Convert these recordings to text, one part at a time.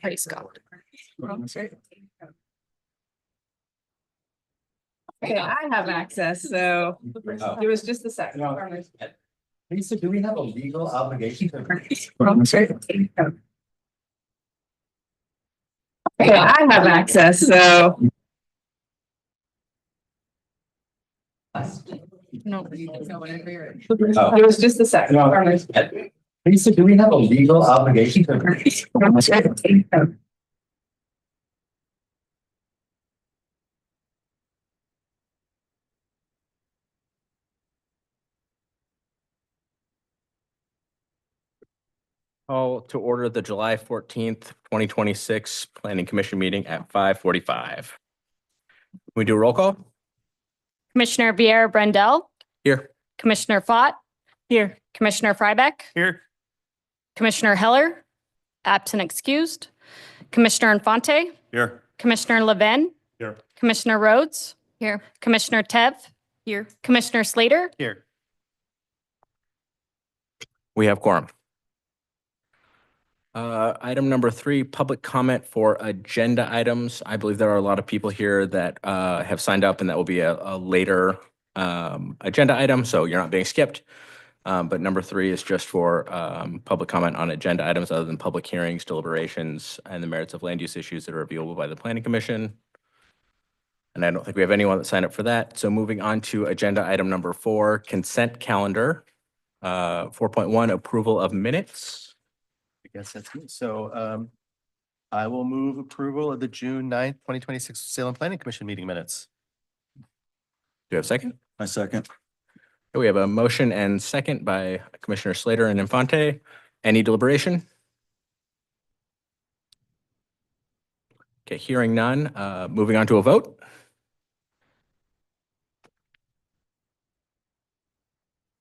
Praise God. Okay, I have access, so it was just a second. Lisa, do we have a legal obligation to? Okay, I have access, so. No, whenever you're ready. It was just a second. Lisa, do we have a legal obligation to? Call to order the July 14th, 2026 Planning Commission meeting at 5:45. We do a roll call? Commissioner Vieira Brendel, Here. Commissioner Fott. Here. Commissioner Frybeck, Here. Commissioner Heller, absent excused. Commissioner Infante, Here. Commissioner Levin. Here. Commissioner Rhodes. Here. Commissioner Tev. Here. Commissioner Slater. Here. We have quorum. Item number 3, public comment for agenda items. I believe there are a lot of people here that have signed up, and that will be a later agenda item, so you're not being skipped. But number 3 is just for public comment on agenda items other than public hearings, deliberations, and the merits of land use issues that are reviewable by the Planning Commission. And I don't think we have anyone that signed up for that. So moving on to agenda item number 4, consent calendar. 4.1, approval of minutes. I guess that's me. So I will move approval of the June 9th, 2026 Salem Planning Commission meeting minutes. Do you have a second? My second. We have a motion and second by Commissioner Slater and Infante. Any deliberation? Okay, hearing none. Moving on to a vote.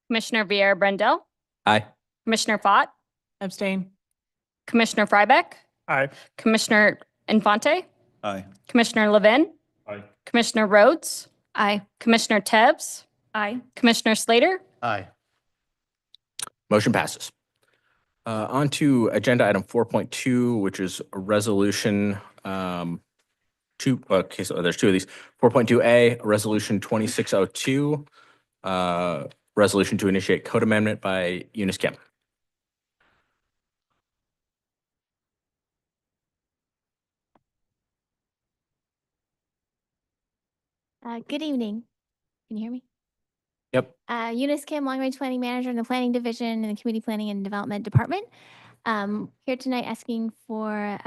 Commissioner Vieira Brendel, Aye. Commissioner Fott, Abstain. Commissioner Frybeck, Aye. Commissioner Infante, Aye. Commissioner Levin. Aye. Commissioner Rhodes. Aye. Commissioner Tebs. Aye. Commissioner Slater. Aye. Motion passes. On to agenda item 4.2, which is a resolution okay, so there's 2 of these. 4.2A, resolution 2602, resolution to initiate code amendment by Eunice Kim. Good evening. Can you hear me? Yep. Eunice Kim, Long Range Planning Manager in the Planning Division in the Community Planning and Development Department. Here tonight asking for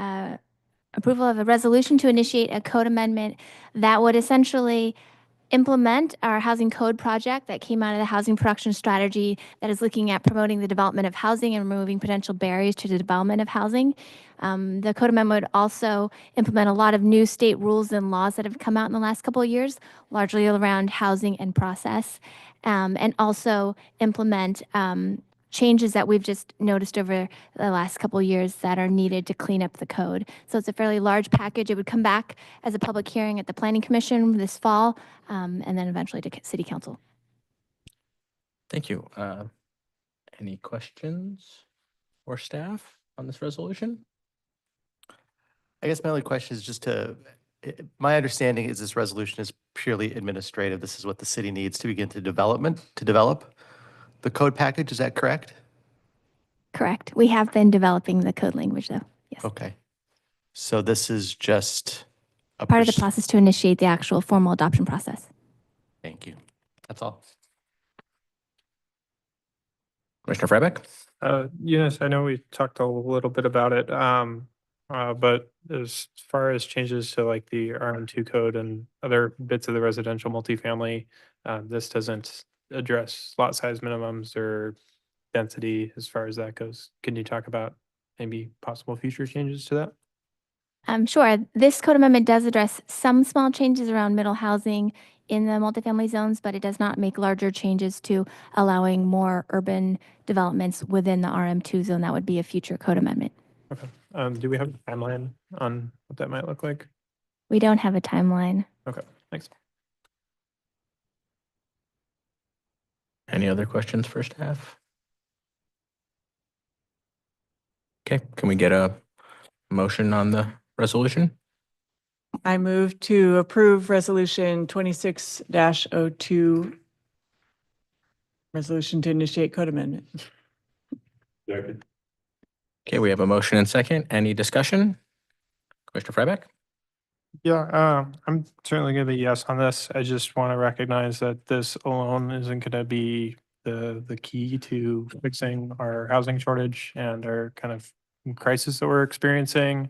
approval of a resolution to initiate a code amendment that would essentially implement our housing code project that came out of the housing production strategy that is looking at promoting the development of housing and removing potential barriers to the development of housing. The code amendment would also implement a lot of new state rules and laws that have come out in the last couple of years, largely around housing and process, and also implement changes that we've just noticed over the last couple of years that are needed to clean up the code. So it's a fairly large package. It would come back as a public hearing at the Planning Commission this fall, and then eventually to City Council. Thank you. Any questions or staff on this resolution? I guess my only question is just my understanding is this resolution is purely administrative. This is what the city needs to begin to develop the code package. Is that correct? Correct. We have been developing the code language though. Yes. Okay. So this is just a Part of the process to initiate the actual formal adoption process. Thank you. That's all. Commissioner Frybeck? Eunice, I know we talked a little bit about it, but as far as changes to like the RM2 code and other bits of the residential multifamily, this doesn't address lot size minimums or density as far as that goes. Can you talk about maybe possible future changes to that? Sure. This code amendment does address some small changes around middle housing in the multifamily zones, but it does not make larger changes to allowing more urban developments within the RM2 zone. That would be a future code amendment. Okay. Do we have a timeline on what that might look like? We don't have a timeline. Okay, thanks. Any other questions for staff? Okay, can we get a motion on the resolution? I move to approve resolution 26-02. Resolution to initiate code amendment. Okay, we have a motion and second. Any discussion? Commissioner Fryback? Yeah, I'm certainly gonna be yes on this. I just want to recognize that this alone isn't gonna be the key to fixing our housing shortage and our kind of crisis that we're experiencing.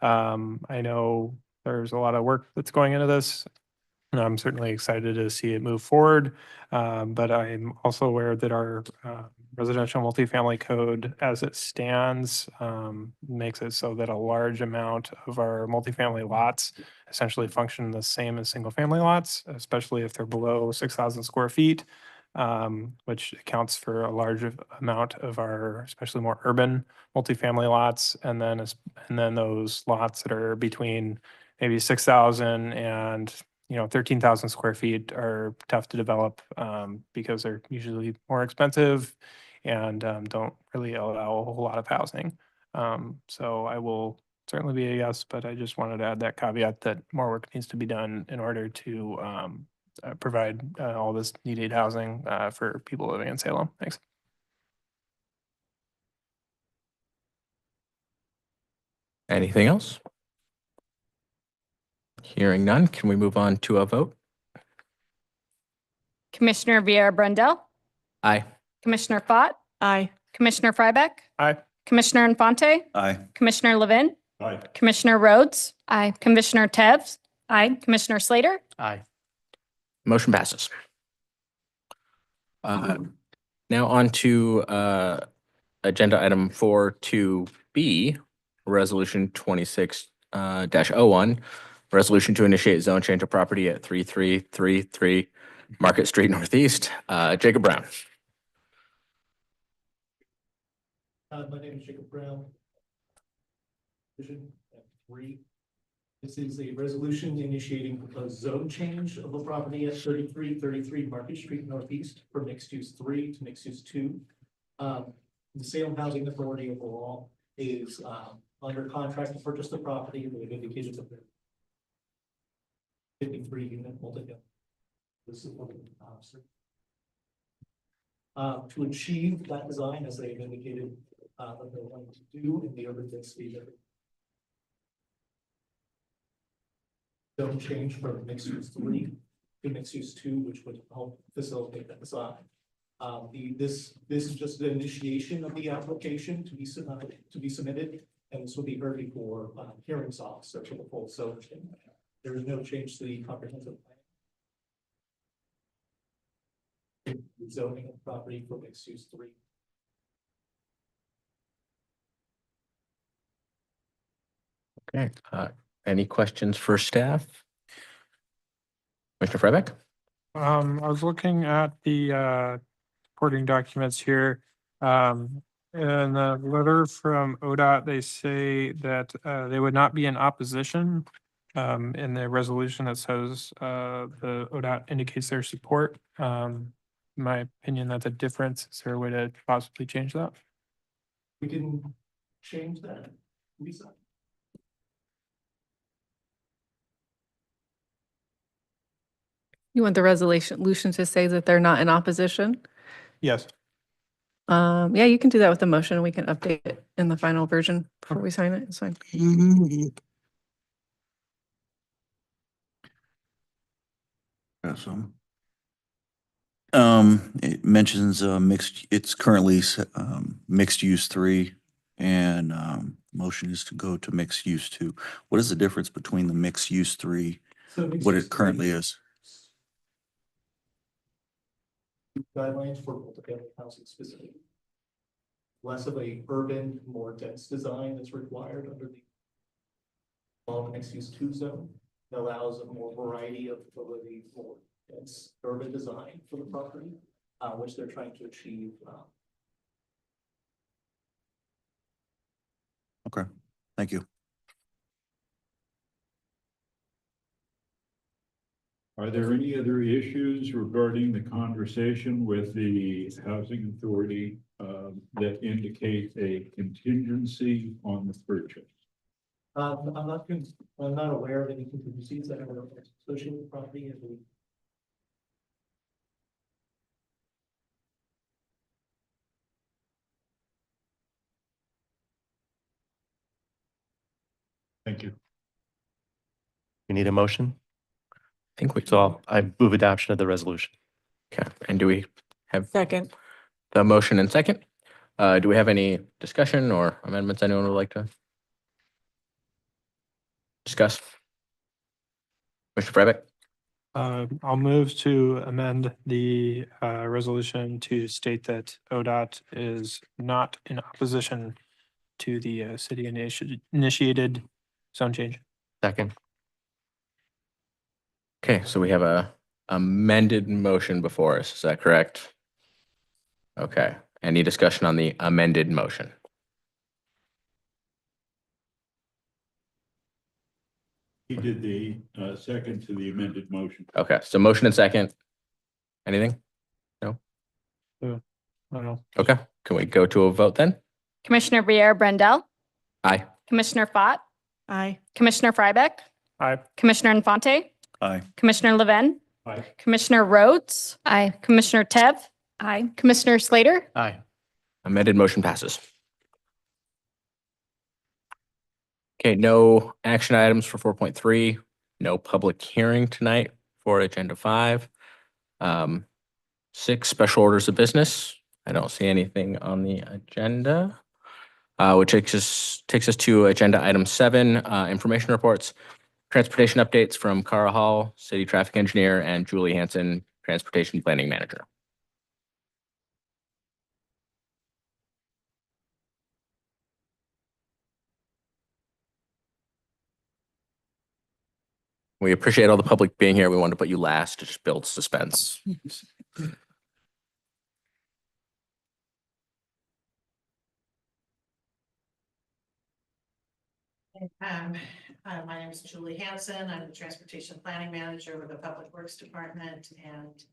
I know there's a lot of work that's going into this. And I'm certainly excited to see it move forward. But I'm also aware that our residential multifamily code as it stands makes it so that a large amount of our multifamily lots essentially function the same as single family lots, especially if they're below 6,000 square feet, which accounts for a large amount of our, especially more urban multifamily lots. And then those lots that are between maybe 6,000 and 13,000 square feet are tough to develop because they're usually more expensive and don't really allow a whole lot of housing. So I will certainly be a yes, but I just wanted to add that caveat that more work needs to be done in order to provide all this needed housing for people living in Salem. Thanks. Anything else? Hearing none, can we move on to a vote? Commissioner Vieira Brundell, Aye. Commissioner Fott, Aye. Commissioner Frybeck, Aye. Commissioner Infante, Aye. Commissioner Levin, Aye. Commissioner Rhodes. Aye. Commissioner Tevz. Aye. Commissioner Slater. Aye. Motion passes. Now on to agenda item 4.2b, resolution 26-01, resolution to initiate zone change of property at 3333 Market Street Northeast. Jacob Brown. My name is Jacob Brown. Division 3. This is a resolution initiating a zone change of a property at 3333 Market Street Northeast from mixed use 3 to mixed use 2. The Salem Housing Authority overall is under contract to purchase the property. They've indicated that they're 53 unit multi-family. This is what to achieve that design, as they've indicated that they're wanting to do in the urban density area. Zone change from mixed use 3 to mixed use 2, which would help facilitate that design. This is just the initiation of the application to be submitted, and this will be heard before hearings officer for the full zone change. There is no change to the comprehensive plan. Zoning of property for mixed use 3. Okay. Any questions for staff? Commissioner Frybeck? I was looking at the supporting documents here. In the letter from ODOT, they say that they would not be in opposition. In the resolution, it says the ODOT indicates their support. In my opinion, that's a difference. Is there a way to possibly change that? We can change that, Lisa. You want the resolution to say that they're not in opposition? Yes. Yeah, you can do that with the motion. We can update it in the final version before we sign it. It's fine. Awesome. It mentions mixed, it's currently mixed use 3 and motion is to go to mixed use 2. What is the difference between the mixed use 3, So mixed what use it currently 3 is? guidelines for multifamily housing specifically. Less of a urban, more dense design that's required under the mixed use 2 zone. That allows a more variety of ability for dense urban design for the property, which they're trying to achieve. Okay, thank you. Are there any other issues regarding the conversation with the housing authority that indicate a contingency on the purchase? I'm not aware of any contingencies that are associated with property as we. Thank you. We need a motion. I think we, So I move adoption of the resolution. okay. And do we have Second. the motion and second? Do we have any discussion or amendments anyone would like to discuss? Mr. Freibeck? I'll move to amend the resolution to state that ODOT is not in opposition to the city initiated zone change. Second. Okay, so we have a amended motion before us. Is that correct? Okay. Any discussion on the amended motion? He did the second to the amended motion. Okay, so motion and second. Anything? I don't know. Okay, can we go to a vote then? Commissioner Briere Brendel, Aye. Commissioner Fott, Aye. Commissioner Freibeck, Aye. Commissioner Infante, Aye. Commissioner Leven, Aye. Commissioner Rhodes. Aye. Commissioner Tev. Aye. Commissioner Slater. Aye. Amended motion passes. Okay, no action items for 4.3, no public hearing tonight for agenda 5. 6, special orders of business. I don't see anything on the agenda. Which takes us to agenda item 7, information reports, transportation updates from Cara Hall, city traffic engineer, and Julie Hanson, transportation planning manager. We appreciate all the public being here. We wanted to put you last to just build suspense. My name is Julie Hanson. I'm the Transportation Planning Manager with the Public Works Department, and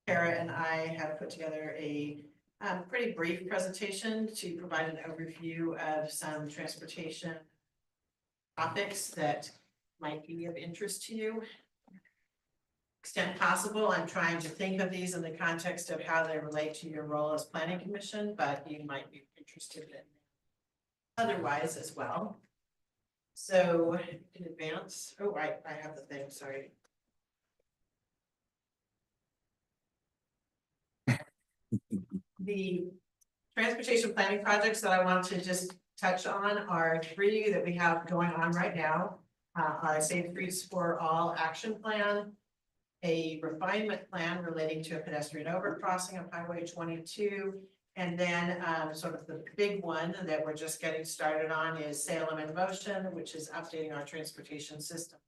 Kara and I have put together a pretty brief presentation to provide an overview of some transportation topics that might be of interest to you. Extent possible, I'm trying to think of these in the context of how they relate to your role as Planning Commission, but you might be interested in otherwise as well. So in advance, oh, right, I have the thing, sorry. The transportation planning projects that I want to just touch on are 3 that we have going on right now. Our Safe Streets for All action plan, a refinement plan relating to a pedestrian overcrossing of Highway 22, and then sort of the big one that we're just getting started on is Salem in Motion, which is updating our transportation system.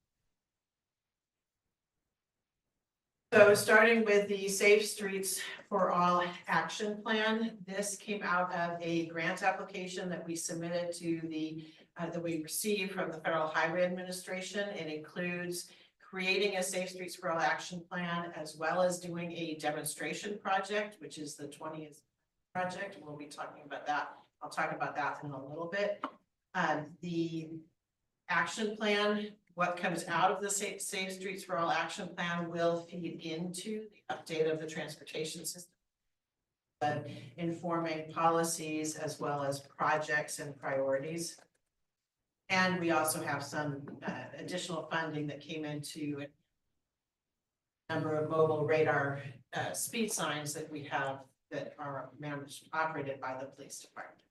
So starting with the Safe Streets for All action plan, this came out of a grant application that we submitted to the that we received from the Federal Highway Administration. It includes creating a Safe Streets for All action plan, as well as doing a demonstration project, which is the 20th project. We'll be talking about that. I'll talk about that in a little bit. The action plan, what comes out of the Safe Streets for All action plan will feed into the update of the transportation system, informing policies as well as projects and priorities. And we also have some additional funding that came into a number of mobile radar speed signs that we have that are operated by the police department.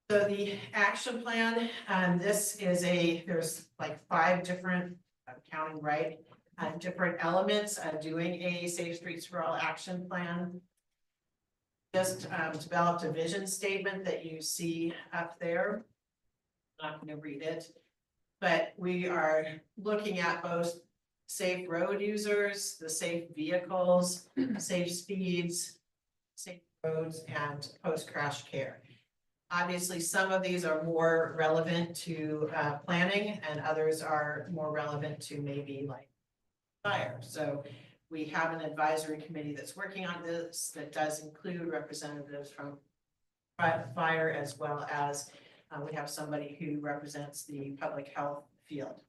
So the action plan, this is there's like 5 different, counting right, different elements of doing a Safe Streets for All action plan. Just developed a vision statement that you see up there. I'm not going to read it, but we are looking at both safe road users, the safe vehicles, safe speeds, safe roads, and post-crash care. Obviously, some of these are more relevant to planning, and others are more relevant to maybe like fire. So we have an advisory committee that's working on this that does include representatives from fire as well as we have somebody who represents the public health field.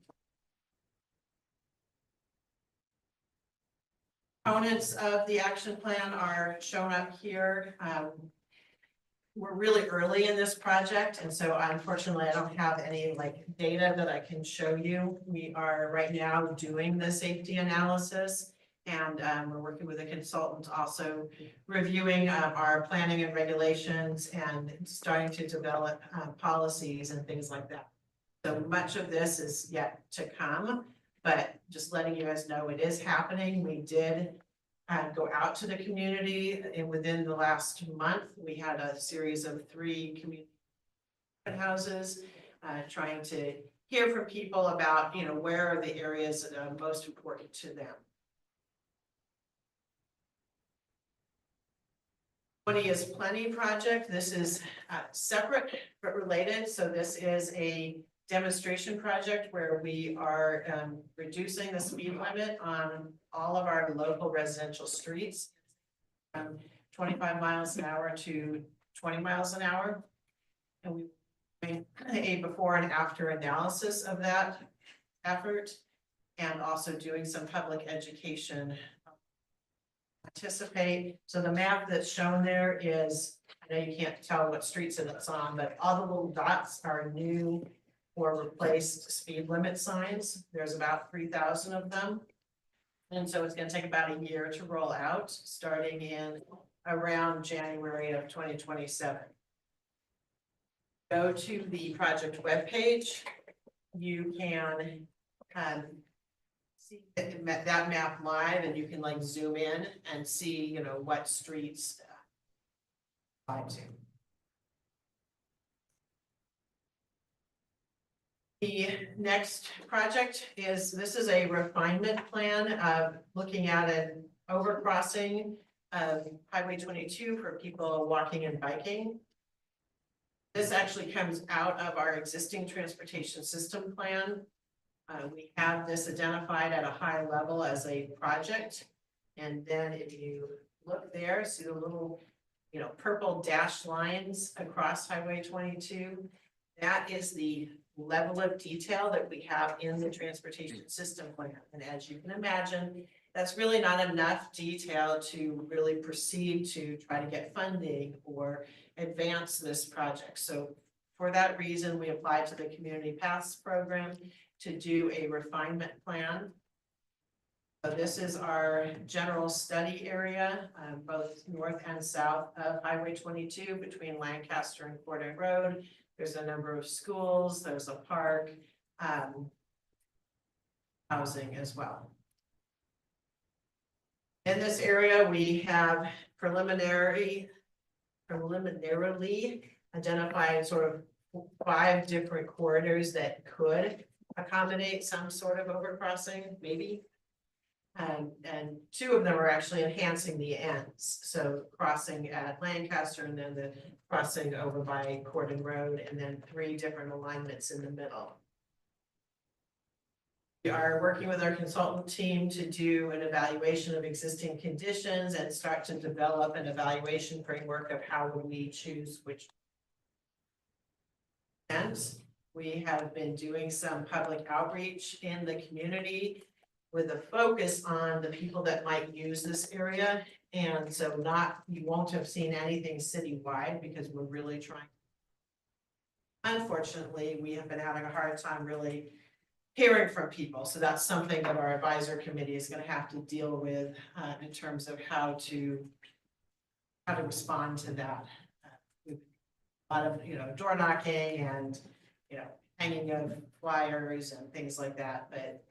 Components of the action plan are shown up here. We're really early in this project, and so unfortunately, I don't have any like data that I can show you. We are right now doing the safety analysis, and we're working with a consultant also reviewing our planning and regulations and starting to develop policies and things like that. So much of this is yet to come, but just letting you guys know it is happening. We did go out to the community, and within the last month, we had a series of 3 community houses, trying to hear from people about, you know, where are the areas that are most important to them. 20 is Plenty project. This is separate but related. So this is a demonstration project where we are reducing the speed limit on all of our local residential streets from 25 miles an hour to 20 miles an hour. And we made a before and after analysis of that effort, and also doing some public education. Anticipate. So the map that's shown there is, I know you can't tell what streets it's on, but all the little dots are new or replaced speed limit signs. There's about 3,000 of them. And so it's going to take about a year to roll out, starting in around January of 2027. Go to the project webpage. You can see that map live, and you can like zoom in and see, you know, what streets apply to. The next project is, this is a refinement plan of looking at an overcrossing of Highway 22 for people walking and biking. This actually comes out of our existing transportation system plan. We have this identified at a high level as a project. And then if you look there, see the little, you know, purple dashed lines across Highway 22. That is the level of detail that we have in the transportation system plan. And as you can imagine, that's really not enough detail to really proceed to try to get funding or advance this project. So for that reason, we applied to the Community Paths program to do a refinement plan. So this is our general study area, both north and south of Highway 22 between Lancaster and Cordon Road. There's a number of schools, there's a park, housing as well. In this area, we have preliminarily identified sort of 5 different corridors that could accommodate some sort of overcrossing, maybe. And 2 of them are actually enhancing the ends. So crossing at Lancaster, and then the crossing over by Cordon Road, and then 3 different alignments in the middle. We are working with our consultant team to do an evaluation of existing conditions and start to develop an evaluation framework of how would we choose which. We have been doing some public outreach in the community with a focus on the people that might use this area. And so you won't have seen anything citywide because we're really trying. Unfortunately, we have been having a hard time really hearing from people. So that's something that our advisor committee is going to have to deal with in terms of how to respond to that. A lot of, you know, door knocking and, you know, hanging of flyers and things like that, but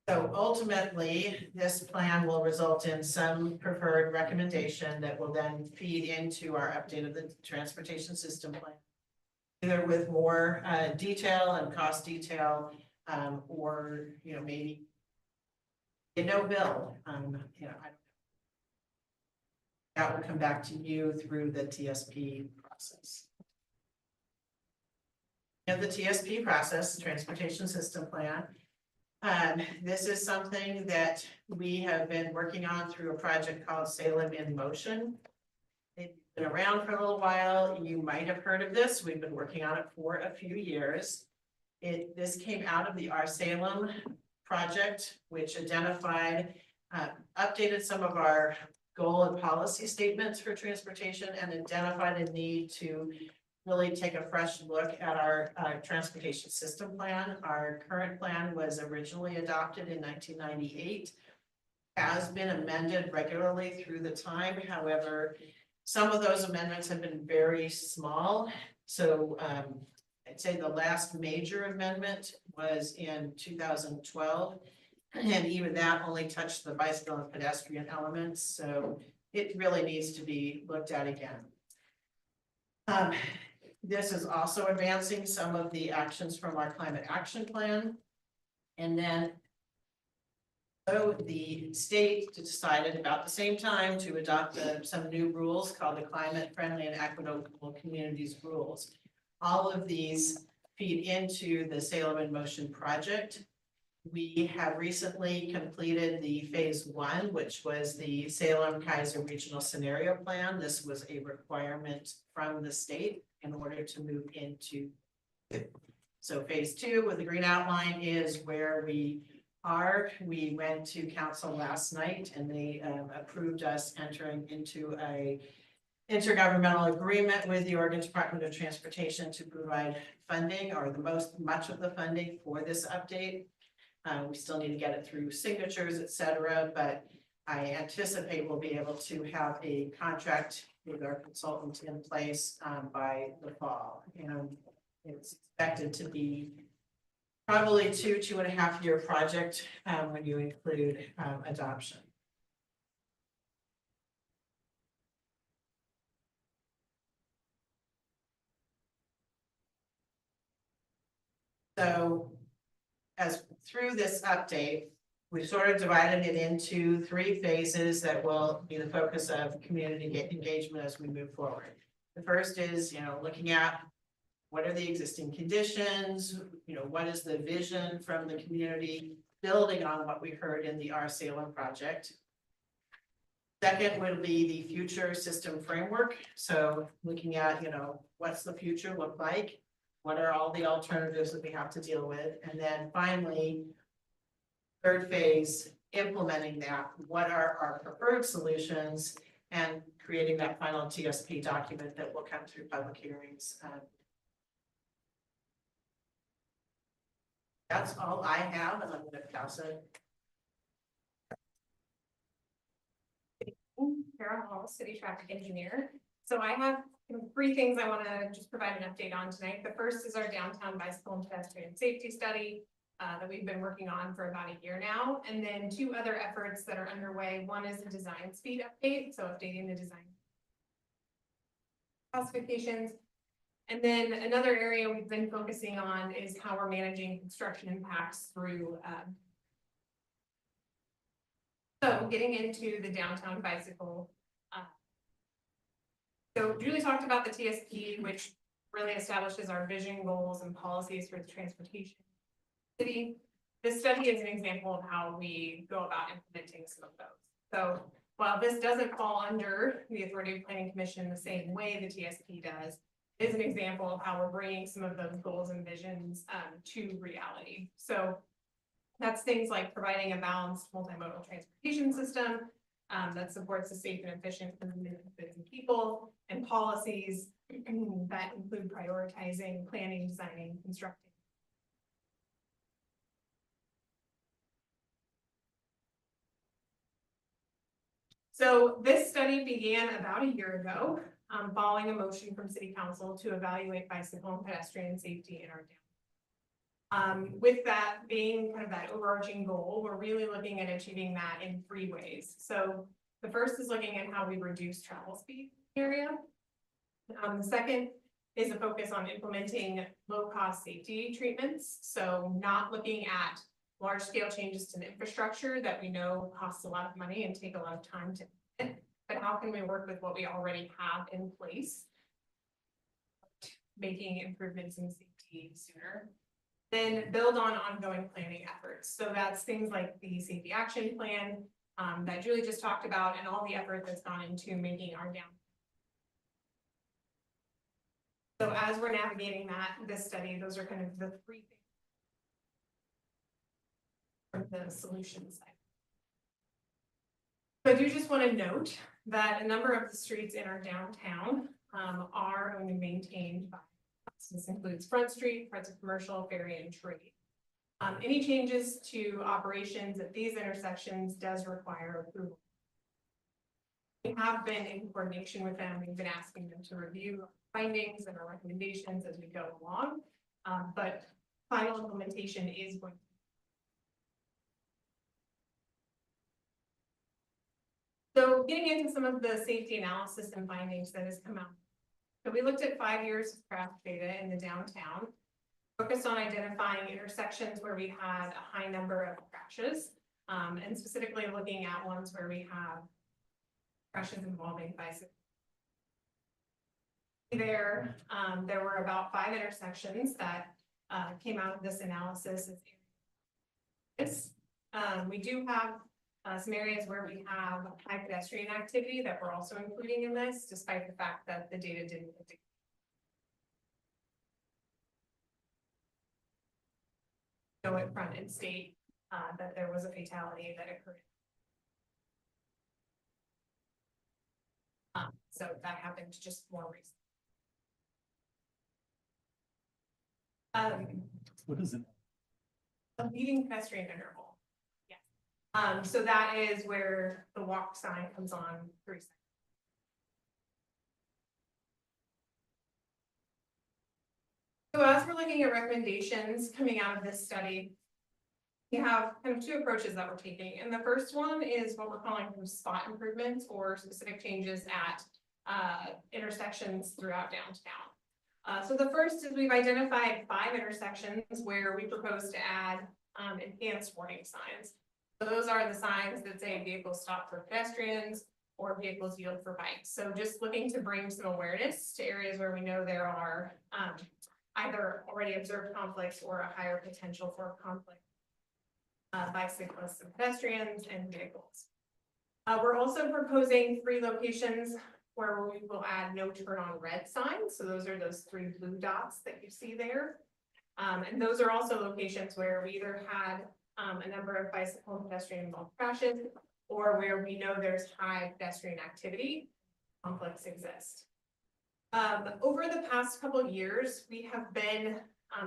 so ultimately, this plan will result in some preferred recommendation that will then feed into our update of the transportation system plan. Either with more detail and cost detail, or, you know, maybe no bill, you know, that will come back to you through the TSP process. You know, the TSP process, Transportation System Plan. This is something that we have been working on through a project called Salem in Motion. Maybe been around for a little while. You might have heard of this. We've been working on it for a few years. This came out of the Our Salem project, which identified, updated some of our goal and policy statements for transportation and identified a need to really take a fresh look at our transportation system plan. Our current plan was originally adopted in 1998, has been amended regularly through the time. However, some of those amendments have been very small. So I'd say the last major amendment was in 2012. And even that only touched the bicycle and pedestrian elements. So it really needs to be looked at again. This is also advancing some of the actions from our climate action plan. And then so the state decided about the same time to adopt some new rules called the Climate Friendly and Equitable Communities Rules. All of these feed into the Salem in Motion project. We have recently completed the phase 1, which was the Salem Kaiser Regional Scenario Plan. This was a requirement from the state in order to move into it. So phase 2 with the green outline is where we are. We went to council last night and they approved us entering into a intergovernmental agreement with the Oregon Department of Transportation to provide funding or much of the funding for this update. We still need to get it through signatures, et cetera, but I anticipate we'll be able to have a contract with our consultant in place by the fall. And it's expected to be probably 2.5 year project when you include adoption. So as through this update, we sort of divided it into 3 phases that will be the focus of community engagement as we move forward. The first is, looking at what are the existing conditions, what is the vision from the community, building on what we heard in the Our Salem project. Second will be the future system framework. So looking at, what's the future look like? What are all the alternatives that we have to deal with? And then finally, third phase, implementing that. What are our preferred solutions and creating that final TSP document that will come through public hearings. That's all I have, and I'm going to pass it. Sarah Hall, City Traffic Engineer. So I have 3 things I want to just provide an update on tonight. The first is our downtown bicycle and pedestrian safety study that we've been working on for about a year now. And then 2 other efforts that are underway. One is the design speed update, so updating the design classifications. And then another area we've been focusing on is how we're managing construction impacts through so getting into the downtown bicycle. So Julie talked about the TSP, which really establishes our vision, goals, and policies for the transportation city. This study is an example of how we go about implementing some of those. So while this doesn't fall under the Authority of Planning Commission the same way the TSP does, it is an example of how we're bringing some of those goals and visions to reality. So that's things like providing a balanced multimodal transportation system that supports a safe and efficient movement of goods and people, and policies that include prioritizing, planning, designing, constructing. So this study began about a year ago, following a motion from City Council to evaluate bicycle and pedestrian safety in our town. With that being kind of that overarching goal, we're really looking at achieving that in 3 ways. So the first is looking at how we reduce travel speed in the area. The second is a focus on implementing low-cost safety treatments. So not looking at large-scale changes to the infrastructure that we know costs a lot of money and take a lot of time to implement, but how can we work with what we already have in place, making improvements in safety sooner. Then build on ongoing planning efforts. So that's things like the safety action plan that Julie just talked about, and all the effort that's gone into making our downtown So as we're navigating this study, those are kind of the three things from the solution side. So I do just want to note that a number of the streets in our downtown are owned and maintained by us. This includes Front Street, Friends of Commercial, Ferry, and Trade. Any changes to operations at these intersections does require approval. We have been in coordination with them. We've been asking them to review findings and our recommendations as we go along, but final implementation is going to. So getting into some of the safety analysis and findings that has come out. So we looked at 5 years of crash data in the downtown, focused on identifying intersections where we had a high number of crashes, and specifically looking at ones where we have crashes involving bicycles. There were about 5 intersections that came out of this analysis. We do have some areas where we have high pedestrian activity that we're also including in this, despite the fact that the data didn't show it front and state that there was a fatality that occurred. So that happened just more recently. What is it? A leading pedestrian interval. Yeah. So that is where the walk sign comes on 3 seconds. So as we're looking at recommendations coming out of this study, we have kind of 2 approaches that we're taking. And the first one is what we're calling spot improvements or specific changes at intersections throughout downtown. So the first is we've identified 5 intersections where we propose to add enhanced warning signs. So those are the signs that say vehicles stop for pedestrians or vehicles yield for bikes. So just looking to bring some awareness to areas where we know there are either already observed conflicts or a higher potential for conflict by cyclists and pedestrians and vehicles. We're also proposing 3 locations where we will add no turn on red signs. So those are those 3 blue dots that you see there. And those are also locations where we either had a number of bicycle and pedestrian involved crashes or where we know there's high pedestrian activity, conflicts exist. Over the past couple of years, we have been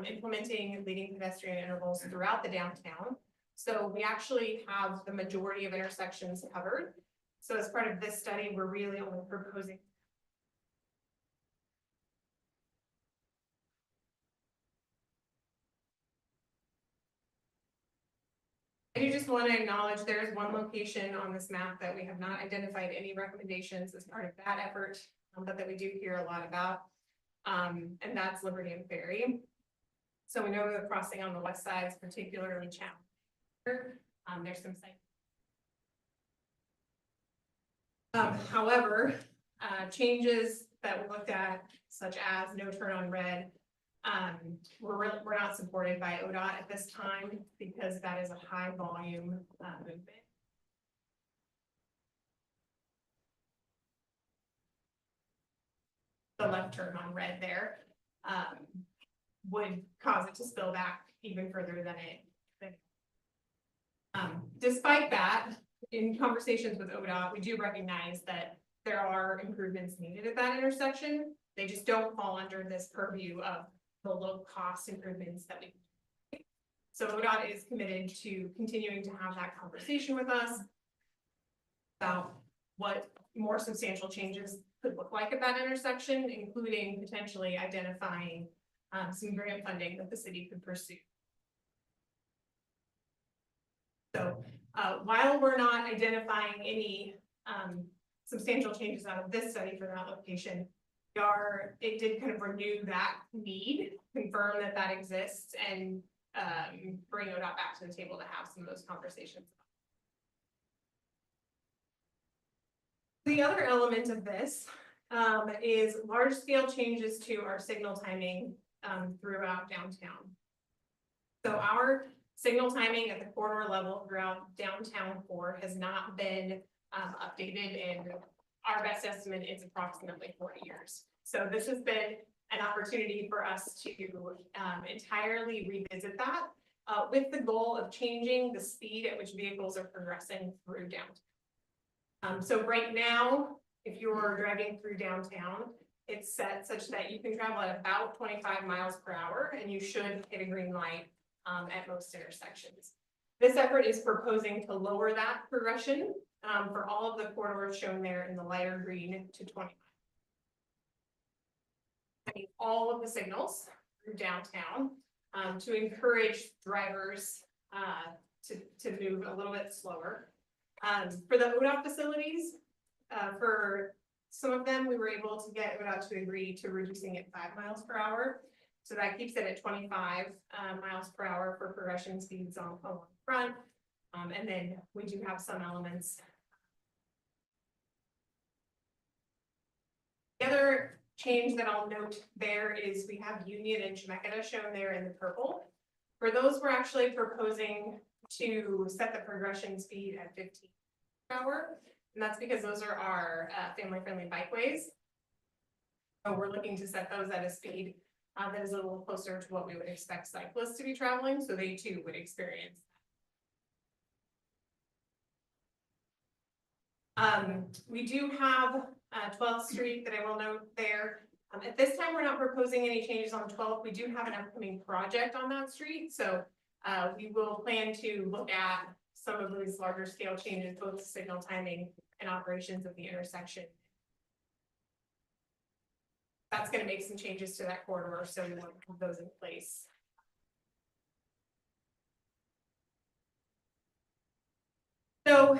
implementing leading pedestrian intervals throughout the downtown. So we actually have the majority of intersections covered. So as part of this study, we're really only proposing. I do just want to acknowledge there is one location on this map that we have not identified any recommendations as part of that effort, but that we do hear a lot about, and that's Liberty and Ferry. So we know the crossing on the west side is particularly challenging. There's some site. However, changes that we looked at, such as no turn on red, we're not supported by ODOT at this time because that is a high volume movement. The left turn on red there would cause it to spill back even further than it. Despite that, in conversations with ODOT, we do recognize that there are improvements needed at that intersection. They just don't fall under this purview of the low cost improvements that we do. So ODOT is committed to continuing to have that conversation with us about what more substantial changes could look like at that intersection, including potentially identifying some grant funding that the city could pursue. So while we're not identifying any substantial changes out of this study for that location, it did kind of renew that need, confirm that that exists, and bring ODOT back to the table to have some of those conversations. The other element of this is large-scale changes to our signal timing throughout downtown. So our signal timing at the corridor level throughout downtown core has not been updated, and our best estimate is approximately 40 years. So this has been an opportunity for us to entirely revisit that with the goal of changing the speed at which vehicles are progressing through downtown. So right now, if you're driving through downtown, it's set such that you can travel at about 25 miles per hour and you should hit a green light at most intersections. This effort is proposing to lower that progression for all of the corridors shown there in the lighter green to 20. All of the signals through downtown to encourage drivers to move a little bit slower. For the ODOT facilities, for some of them, we were able to get ODOT to agree to reducing it 5 miles per hour. So that keeps it at 25 miles per hour for progression speeds on the front. And then we do have some elements. The other change that I'll note there is we have Union and Chemeketa shown there in the purple. For those, we're actually proposing to set the progression speed at 15 per hour. And that's because those are our family-friendly bikeways. So we're looking to set those at a speed that is a little closer to what we would expect cyclists to be traveling, so they too would experience. We do have 12th Street that I will note there. At this time, we're not proposing any changes on 12th. We do have an upcoming project on that street, so we will plan to look at some of these larger scale changes, both signal timing and operations of the intersection. That's going to make some changes to that corridor, so we want to have those in place. So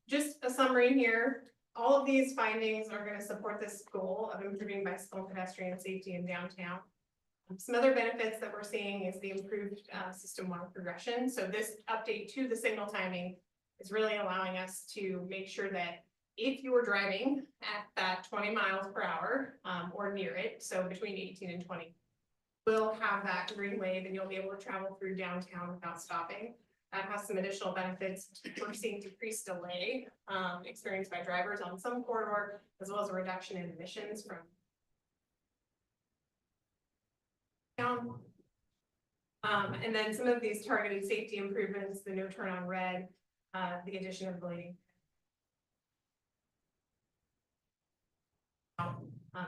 just a summary here. All of these findings are going to support this goal of improving bicycle and pedestrian safety in downtown. Some other benefits that we're seeing is the improved system-wide progression. So this update to the signal timing is really allowing us to make sure that if you were driving at that 20 miles per hour or near it, so between 18 and 20, we'll have that green wave and you'll be able to travel through downtown without stopping. That has some additional benefits. We're seeing decreased delay experienced by drivers on some corridor, as well as a reduction in emissions from down. And then some of these targeted safety improvements, the no turn on red, the addition of blading.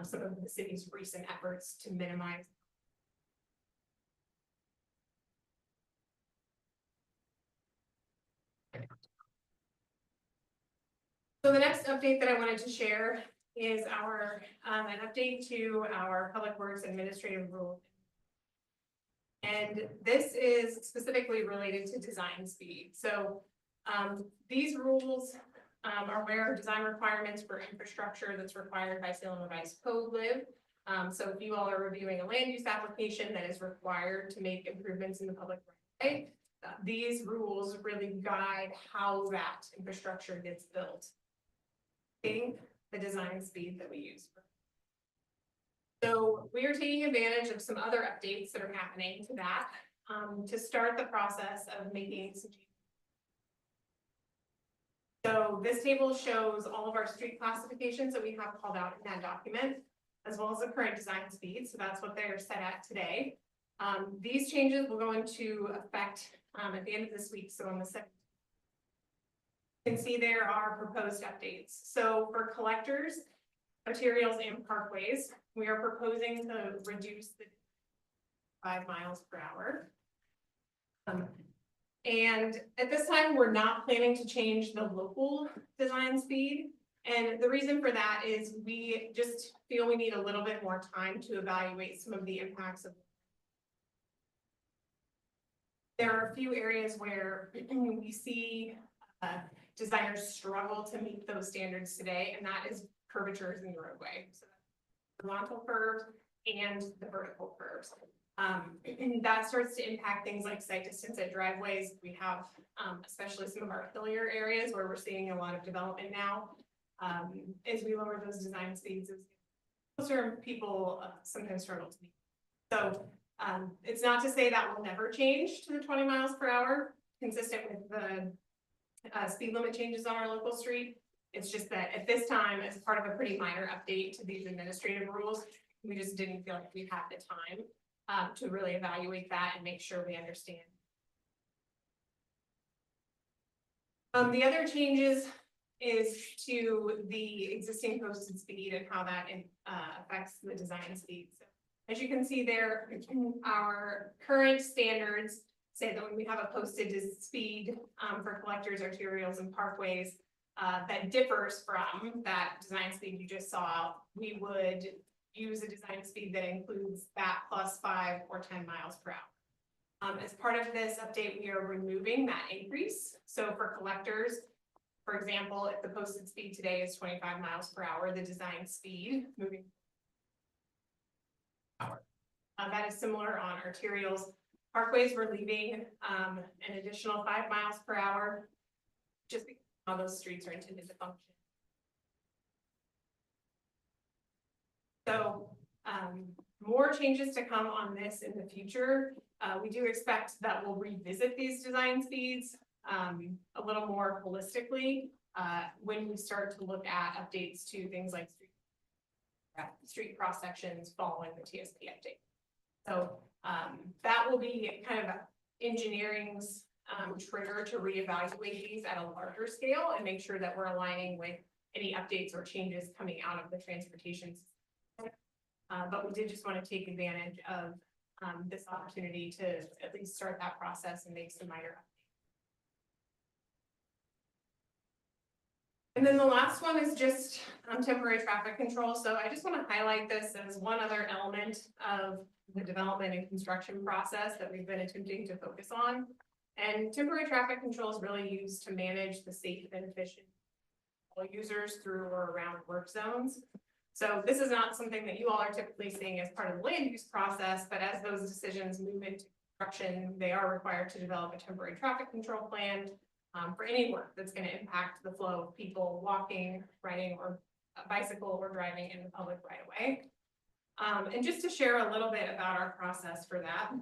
Some of the city's recent efforts to minimize. So the next update that I wanted to share is our an update to our Public Works Administrative Rule. And this is specifically related to design speed. So these rules are where design requirements for infrastructure that's required by Salem Revised Code live. So if you all are reviewing a land use application that is required to make improvements in the public right of way, these rules really guide how that infrastructure gets built. The design speed that we use. So we are taking advantage of some other updates that are happening to that to start the process of making some changes. So this table shows all of our street classifications that we have called out in that document, as well as the current design speed. So that's what they're set at today. These changes will go into effect at the end of this week. So on the 7th. You can see there are proposed updates. So for collectors, materials, and parkways, we are proposing to reduce the 5 miles per hour. And at this time, we're not planning to change the local design speed. And the reason for that is we just feel we need a little bit more time to evaluate some of the impacts of. There are a few areas where we see designers struggle to meet those standards today, and that is curvatures in the roadway. So the horizontal curves and the vertical curves. And that starts to impact things like sight distance at driveways. We have, especially some of our hillier areas where we're seeing a lot of development now. As we lower those design speeds, closer people sometimes struggle to meet. So it's not to say that will never change to the 20 miles per hour, consistent with the speed limit changes on our local street. It's just that at this time, as part of a pretty minor update to these administrative rules, We just didn't feel like we had the time to really evaluate that and make sure we understand. The other changes is to the existing posted speed and how that affects the design speed. So as you can see there, our current standards say that when we have a posted speed for collectors, arterials, and parkways that differs from that design speed you just saw, we would use a design speed that includes that +5 or 10 miles per hour. As part of this update, we are removing that increase. So for collectors, for example, if the posted speed today is 25 miles per hour, the design speed moving hour. That is similar on arterials. Parkways, we're leaving an additional 5 miles per hour, just because how those streets are intended to function. So more changes to come on this in the future. We do expect that we'll revisit these design speeds a little more holistically when we start to look at updates to things like street cross sections following the TSP update. So that will be kind of engineering's trigger to reevaluate these at a larger scale and make sure that we're aligning with any updates or changes coming out of the transportation system. But we did just want to take advantage of this opportunity to at least start that process and make some minor updates. And then the last one is just temporary traffic control. So I just want to highlight this as one other element of the development and construction process that we've been attempting to focus on. And temporary traffic control is really used to manage the safe and efficient users through or around work zones. So this is not something that you all are typically seeing as part of the land use process, but as those decisions move into construction, they are required to develop a temporary traffic control plan for any work that's going to impact the flow of people walking, riding, or bicycle or driving in the public right of way. And just to share a little bit about our process for that.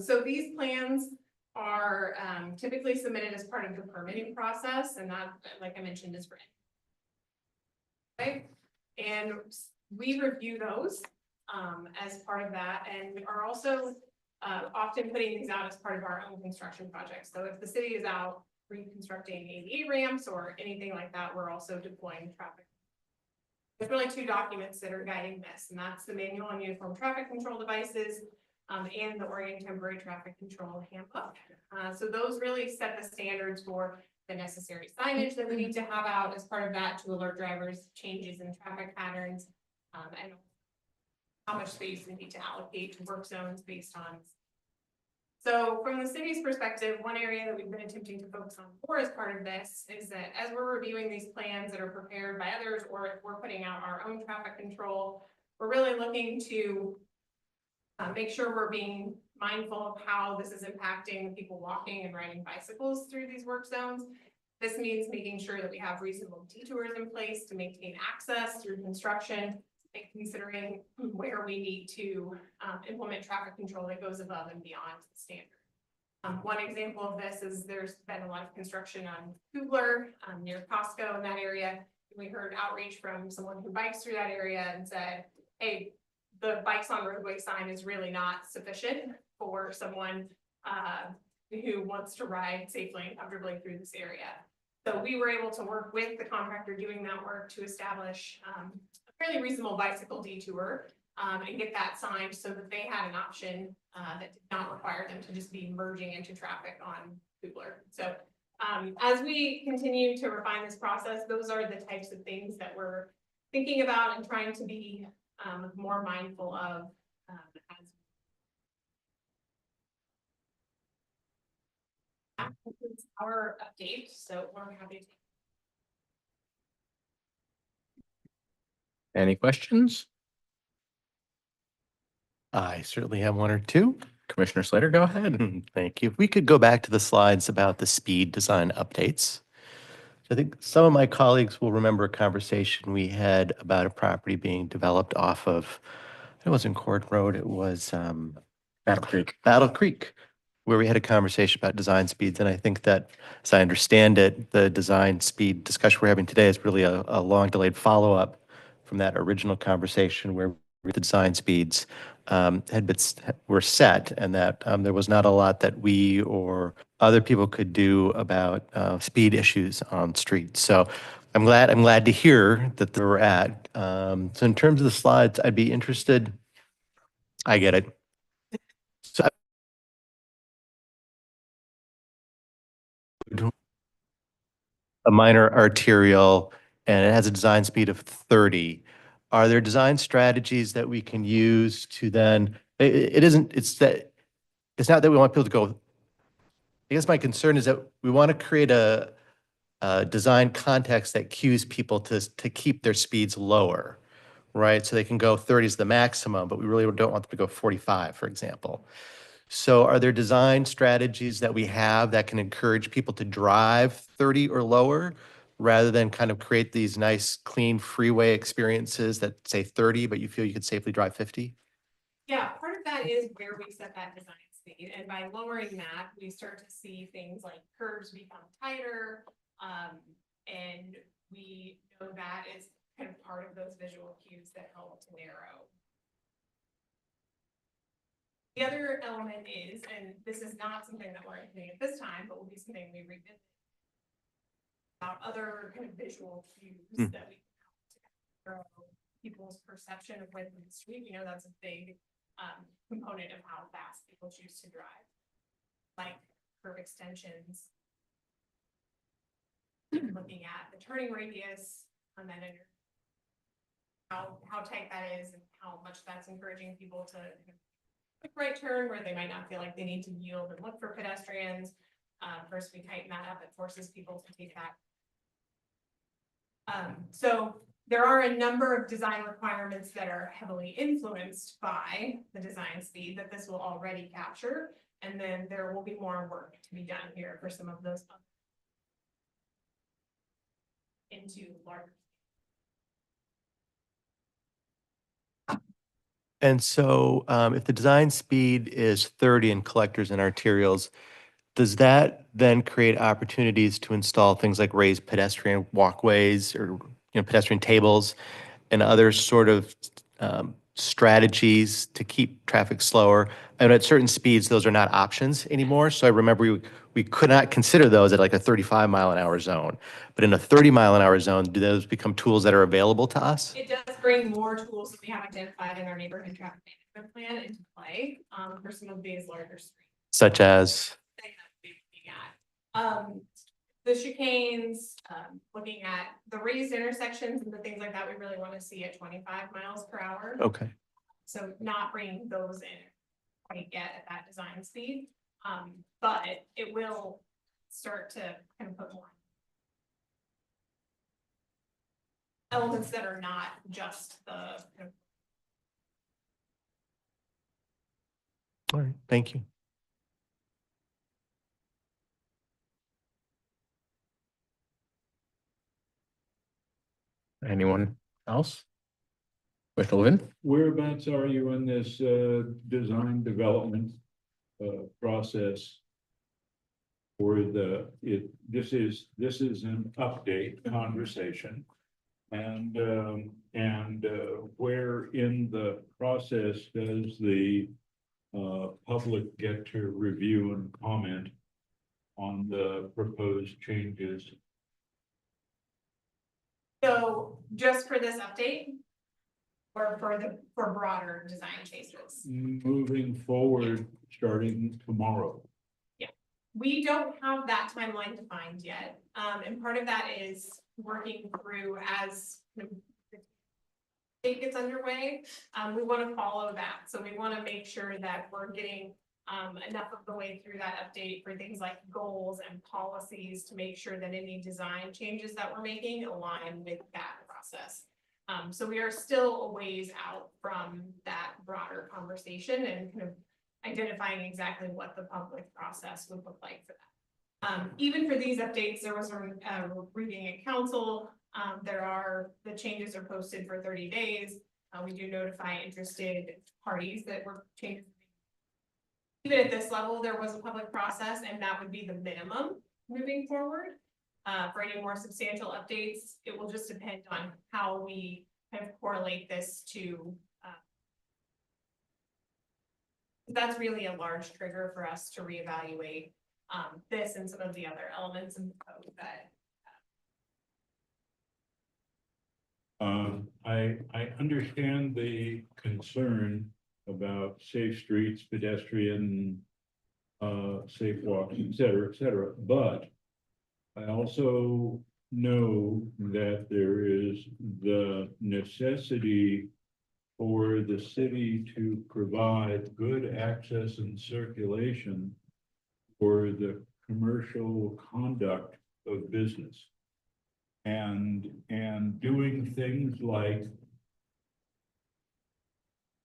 So these plans are typically submitted as part of the permitting process, and that, like I mentioned, is for okay. And we review those as part of that, and we are also often putting these out as part of our own construction projects. So if the city is out reconstructing ADA ramps or anything like that, we're also deploying traffic. There's really two documents that are guiding this, and that's the Manual on Uniform Traffic Control Devices and the Oregon Temporary Traffic Control Handbook. So those really set the standards for the necessary signage that we need to have out as part of that to alert drivers changes in traffic patterns and how much space we need to allocate to work zones based on. So from the city's perspective, one area that we've been attempting to focus on more as part of this is that as we're reviewing these plans that are prepared by others, or if we're putting out our own traffic control, we're really looking to make sure we're being mindful of how this is impacting people walking and riding bicycles through these work zones. This means making sure that we have reasonable detours in place to maintain access through construction, and considering where we need to implement traffic control that goes above and beyond the standard. One example of this is there's been a lot of construction on Kugler near Costco in that area. We heard outreach from someone who bikes through that area and said, hey, the bikes on roadway sign is really not sufficient for someone who wants to ride safely and comfortably through this area. So we were able to work with the contractor doing that work to establish a fairly reasonable bicycle detour and get that signed so that they had an option that did not require them to just be merging into traffic on Kugler. So as we continue to refine this process, those are the types of things that we're thinking about and trying to be more mindful of as that concludes our update. So we're happy to take. Any questions? I certainly have one or two. Commissioner Slater, go ahead. Thank you. If we could go back to the slides about the speed design updates. I think some of my colleagues will remember a conversation we had about a property being developed off of, it wasn't Court Road, it was Battle Creek, where we had a conversation about design speeds. And I think that, as I understand it, the design speed discussion we're having today is really a long delayed follow-up from that original conversation where the design speeds were set, and that there was not a lot that we or other people could do about speed issues on streets. So I'm glad to hear that we're at. So in terms of the slides, I'd be interested. I get it. So a minor arterial, and it has a design speed of 30. Are there design strategies that we can use to then, it's not that we want people to go, I guess my concern is that we want to create a design context that cues people to keep their speeds lower, right? So they can go 30 is the maximum, but we really don't want them to go 45, for example. So are there design strategies that we have that can encourage people to drive 30 or lower rather than kind of create these nice, clean freeway experiences that say 30, but you feel you could safely drive 50? Yeah, part of that is where we set that design speed, and by lowering that, we start to see things like curves become tighter. And we know that is kind of part of those visual cues that help to narrow. The other element is, and this is not something that we're doing at this time, but will be something we revisit about other kind of visual cues that we can help to narrow people's perception of width of the street. You know, that's a big component of how fast people choose to drive, like curve extensions, looking at the turning radius, and then how tight that is and how much that's encouraging people to quick right turn where they might not feel like they need to yield and look for pedestrians. First, we tighten that up, it forces people to take that. So there are a number of design requirements that are heavily influenced by the design speed that this will already capture. And then there will be more work to be done here for some of those into larger. And so if the design speed is 30 in collectors and arterials, does that then create opportunities to install things like raised pedestrian walkways or pedestrian tables and other sort of strategies to keep traffic slower? And at certain speeds, those are not options anymore. So I remember we could not consider those at like a 35-mile-an-hour zone. But in a 30-mile-an-hour zone, do those become tools that are available to us? It does bring more tools that we have identified in our neighborhood traffic management plan into play for some of these larger streets. Such as? The chicanes, looking at the raised intersections and the things like that, we really want to see at 25 miles per hour. Okay. So not bringing those in quite yet at that design speed, but it will start to kind of put more elements that are not just the kind of. All right, thank you. Anyone else? With Lynn? Whereabouts are you in this design development process? For this is an update conversation, and where in the process does the public get to review and comment on the proposed changes? So just for this update, or for broader design changes? Moving forward, starting tomorrow. Yeah, we don't have that timeline defined yet. And part of that is working through as the state gets underway. We want to follow that. So we want to make sure that we're getting enough of the way through that update for things like goals and policies to make sure that any design changes that we're making align with that process. So we are still a ways out from that broader conversation and kind of identifying exactly what the public process would look like for that. Even for these updates, there was a reading at council. The changes are posted for 30 days. We do notify interested parties that were changes. Even at this level, there was a public process, and that would be the minimum moving forward. For any more substantial updates, it will just depend on how we kind of correlate this to, that's really a large trigger for us to reevaluate, this and some of the other elements in the code that. I understand the concern about safe streets, pedestrian, safe walks, et cetera, but I also know that there is the necessity for the city to provide good access and circulation for the commercial conduct of business. And doing things like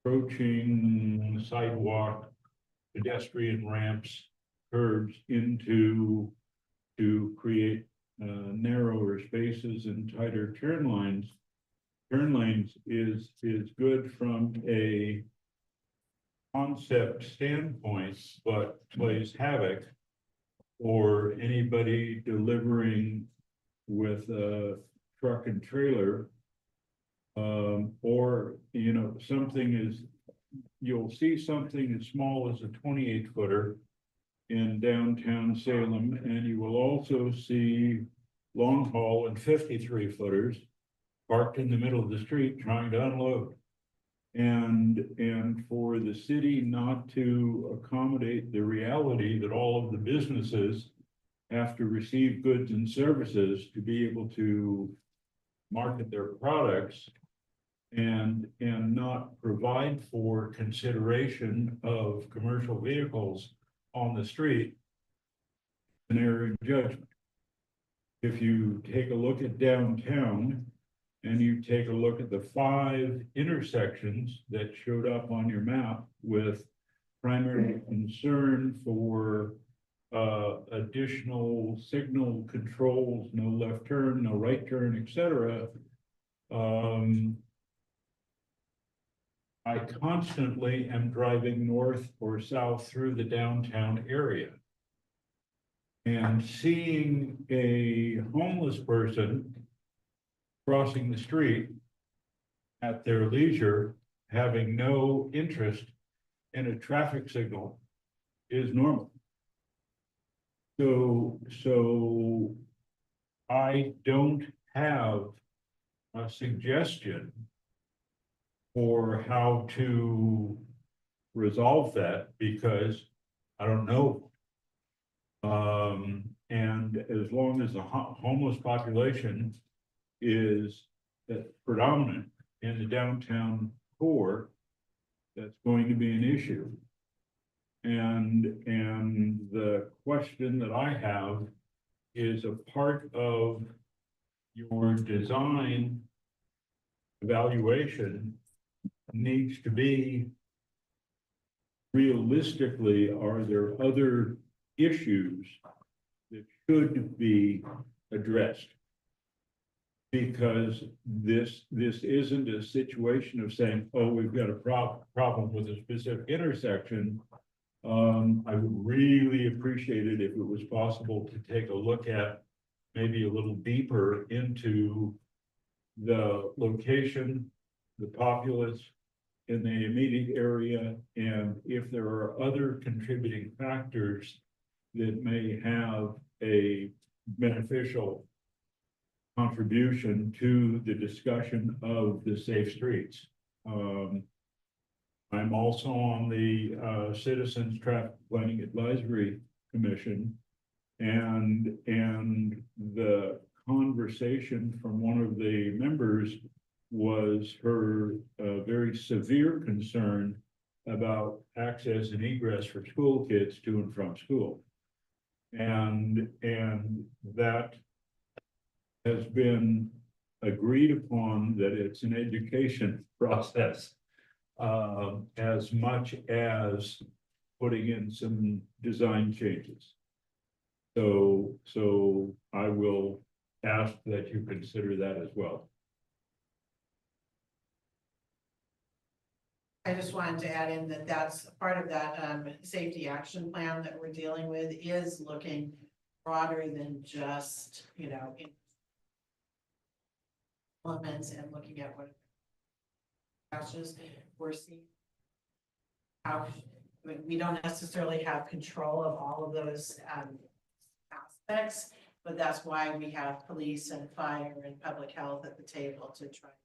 approaching sidewalk, pedestrian ramps, curbs into to create narrower spaces and tighter turn lanes is good from a concept standpoint, but plays havoc for anybody delivering with a truck and trailer. Or, you know, you'll see something as small as a 28-footer in downtown Salem, and you will also see long haul and 53-footers parked in the middle of the street trying to unload. And for the city not to accommodate the reality that all of the businesses have to receive goods and services to be able to market their products and not provide for consideration of commercial vehicles on the street, an error in judgment. If you take a look at downtown and you take a look at the 5 intersections that showed up on your map with primary concern for additional signal controls, no left turn, no right turn, etc. I constantly am driving north or south through the downtown area and seeing a homeless person crossing the street at their leisure, having no interest in a traffic signal is normal. So I don't have a suggestion for how to resolve that because I don't know. And as long as the homeless population is predominant in the downtown core, that's going to be an issue. And the question that I have is a part of your design evaluation needs to be realistically, are there other issues that should be addressed? Because this isn't a situation of saying, oh, we've got a problem with a specific intersection. I would really appreciate it if it was possible to take a look at maybe a little deeper into the location, the populace in the immediate area, and if there are other contributing factors that may have a beneficial contribution to the discussion of the safe streets. I'm also on the Citizens Traffic Planning Advisory Commission, and the conversation from one of the members was her very severe concern about access and egress for school kids to and from school. And that has been agreed upon that it's an education process as much as putting in some design changes. So I will ask that you consider that as well. I just wanted to add in that that's part of that safety action plan that we're dealing with is looking broader than just, you know, elements and looking at what crashes, we're seeing how, I mean, we don't necessarily have control of all of those aspects, but that's why we have police and fire and public health at the table to try to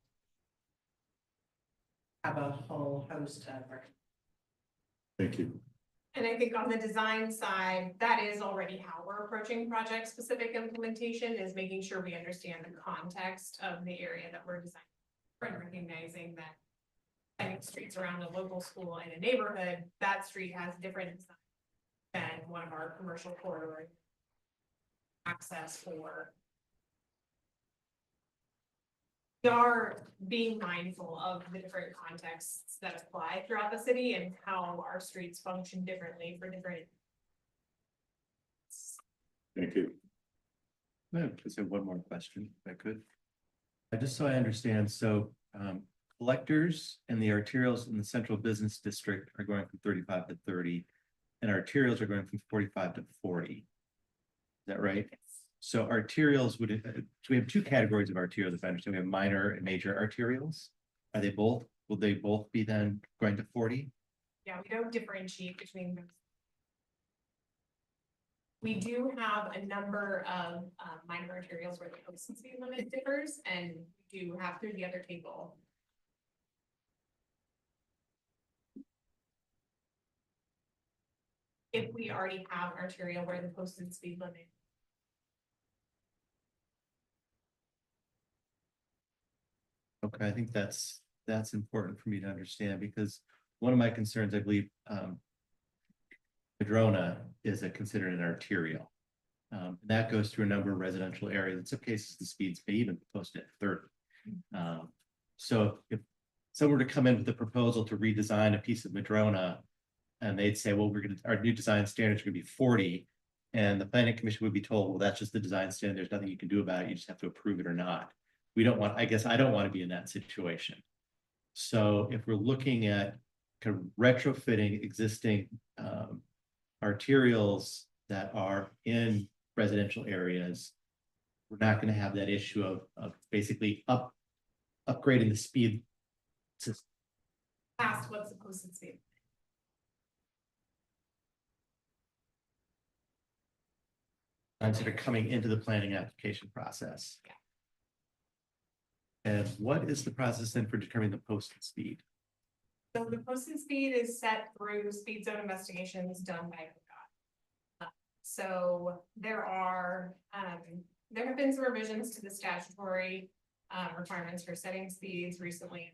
have a whole host of. Thank you. And I think on the design side, that is already how we're approaching project-specific implementation, is making sure we understand the context of the area that we're designing. And recognizing that setting streets around a local school in a neighborhood, that street has different design than one of our commercial corridor access for. We are being mindful of the different contexts that apply throughout the city and how our streets function differently for different. Thank you. I just have one more question, if I could. Just so I understand, so collectors and the arterials in the central business district are going from 35 to 30, and arterials are going from 45 to 40. Is that right? So arterials would, so we have two categories of arterials, if I understand. We have minor and major arterials. Are they both, will they both be then going to 40? Yeah, we don't differentiate between those. We do have a number of minor arterials where the posted speed limit differs, and we do have through the other table. If we already have an arterial where the posted speed limit. Okay, I think that's important for me to understand, because one of my concerns, I believe, Madrona is considered an arterial. That goes through a number of residential areas. In some cases, the speeds may even be posted at 30. So if someone were to come in with a proposal to redesign a piece of Madrona, and they'd say, well, our new design standards are gonna be 40, and the planning commission would be told, well, that's just the design standard. There's nothing you can do about it. You just have to approve it or not. We don't want, I guess I don't want to be in that situation. So if we're looking at kind of retrofitting existing arterials that are in residential areas, we're not going to have that issue of basically upgrading the speed system. Past what's the posted speed. That are coming into the planning application process. Yeah. And what is the process then for determining the posted speed? So the posted speed is set through speed zone investigations done by ODOT. So there have been some revisions to the statutory requirements for setting speeds recently.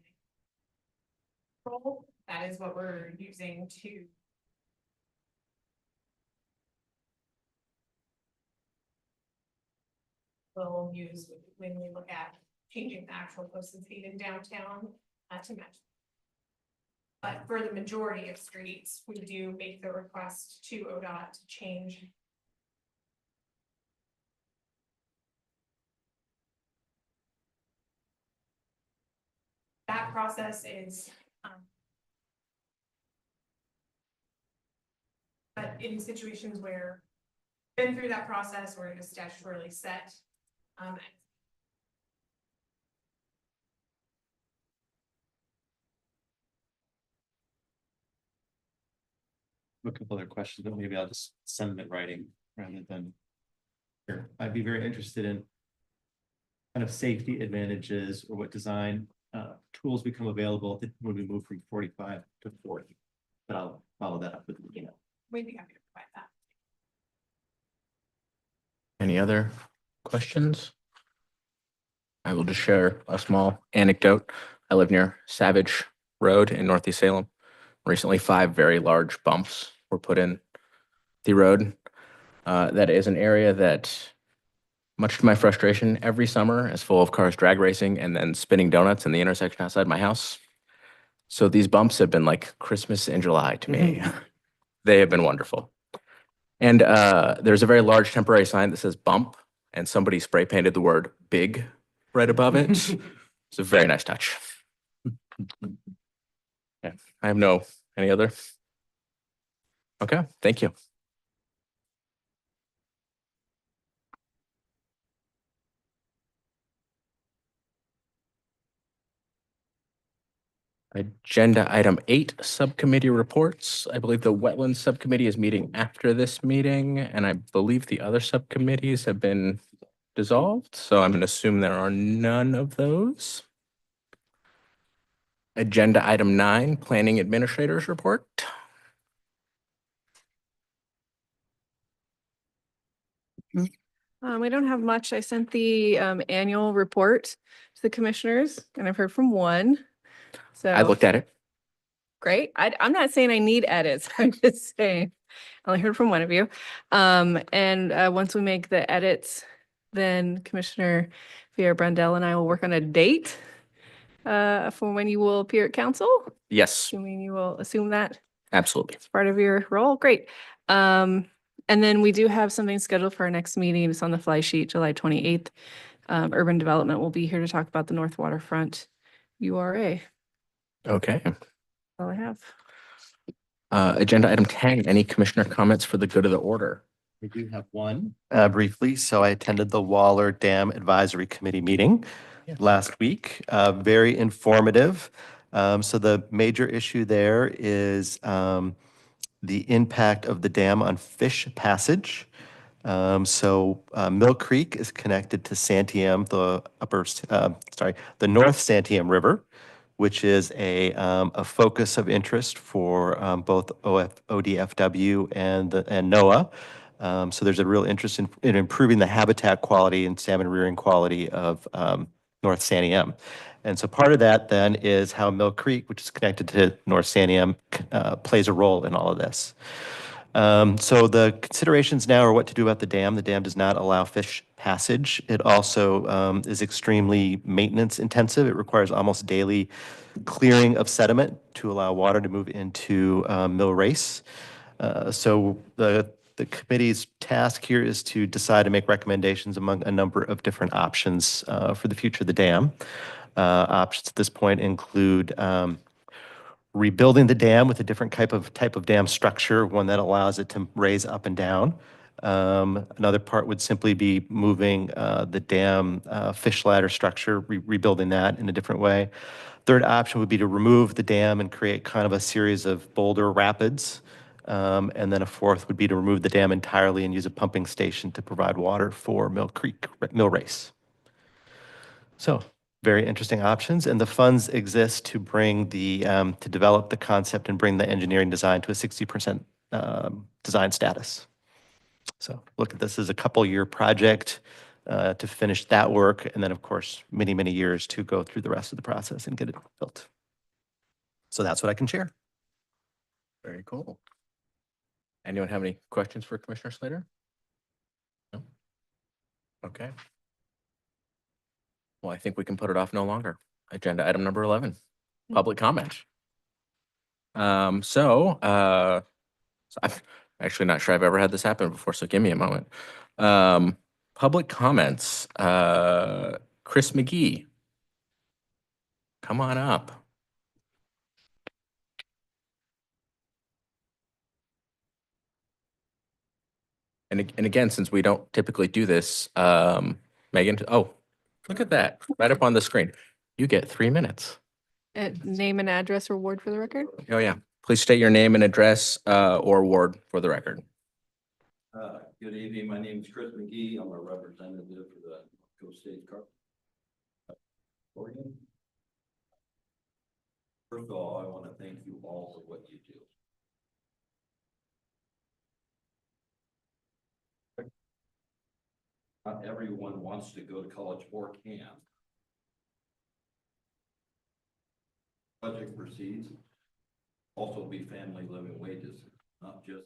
That is what we're using to we'll use when we look at changing the actual posted speed in downtown to match. But for the majority of streets, we do make the request to ODOT to change. That process is but in situations where been through that process where it is statutorily set. A couple other questions, but maybe I'll just send them in writing rather than here. I'd be very interested in kind of safety advantages or what design tools become available when we move from 45 to 40. But I'll follow that up with an email. We'd be happy to provide that. Any other questions? I will just share a small anecdote. I live near Savage Road in Northeast Salem. Recently, 5 very large bumps were put in the road. That is an area that, much to my frustration, every summer is full of cars drag racing and then spinning donuts in the intersection outside my house. So these bumps have been like Christmas in July to me. They have been wonderful. And there's a very large temporary sign that says bump, and somebody spray painted the word big right above it. It's a very nice touch. Yeah, I have any other? Okay, thank you. Agenda item 8, subcommittee reports. I believe the wetlands subcommittee is meeting after this meeting, and I believe the other subcommittees have been dissolved, so I'm going to assume there are none of those. Agenda item 9, planning administrators report. We don't have much. I sent the annual report to the commissioners and I've heard from one. So I looked at it. great. I'm not saying I need edits. I'm just saying I only heard from one of you. Once we make the edits, then Commissioner Vieira Brandel and I will work on a date for when you will appear at council. Yes, Assuming you will assume that absolutely. it's part of your role. Great. And then we do have something scheduled for our next meeting. It's on the fly sheet, July 28th. Urban Development will be here to talk about the North Waterfront URA. Okay. That's all I have. Agenda item 10, any commissioner comments for the good of the order? We do have one. Briefly, so I attended the Waller Dam Advisory Committee meeting last week. Very informative. So the major issue there is the impact of the dam on fish passage. Mill Creek is connected to Santiam, the North Santiam River, which is a focus of interest for both ODFW and NOAA. So there's a real interest in improving the habitat quality and salmon rearing quality of North Santiam. And so part of that then is how Mill Creek, which is connected to North Santiam, plays a role in all of this. So the considerations now are what to do about the dam. The dam does not allow fish passage. It also is extremely maintenance intensive. It requires almost daily clearing of sediment to allow water to move into Mill Race. So the committee's task here is to decide and make recommendations among a number of different options for the future of the dam. Options at this point include rebuilding the dam with a different type of dam structure, one that allows it to raise up and down. Another part would simply be moving the dam fish ladder structure, rebuilding that in a different way. Third option would be to remove the dam and create kind of a series of boulder rapids. And then a fourth would be to remove the dam entirely and use a pumping station to provide water for Mill Race. So very interesting options, and the funds exist to bring to develop the concept and bring the engineering design to a 60% design status. So look at this as a couple-year project to finish that work, and then of course, many, many years to go through the rest of the process and get it built. So that's what I can share. Very cool. Anyone have any questions for Commissioner Slater? No? Okay. Well, I think we can put it off no longer. Agenda item number 11, public comment. I'm actually not sure I've ever had this happen before, so give me a moment. Public comments, Chris McGee. Come on up. And again, since we don't typically do this, Megan, oh, look at that, right up on the screen. You get 3 minutes. Name and address or ward for the record. Oh, yeah. Please state your name and address or ward for the record. Good evening. My name is Chris McGee. I'm a representative for the Coast State Car. Oregon. First of all, I want to thank you all for what you do. Not everyone wants to go to college or can. Project proceeds. Also be family living wages, not just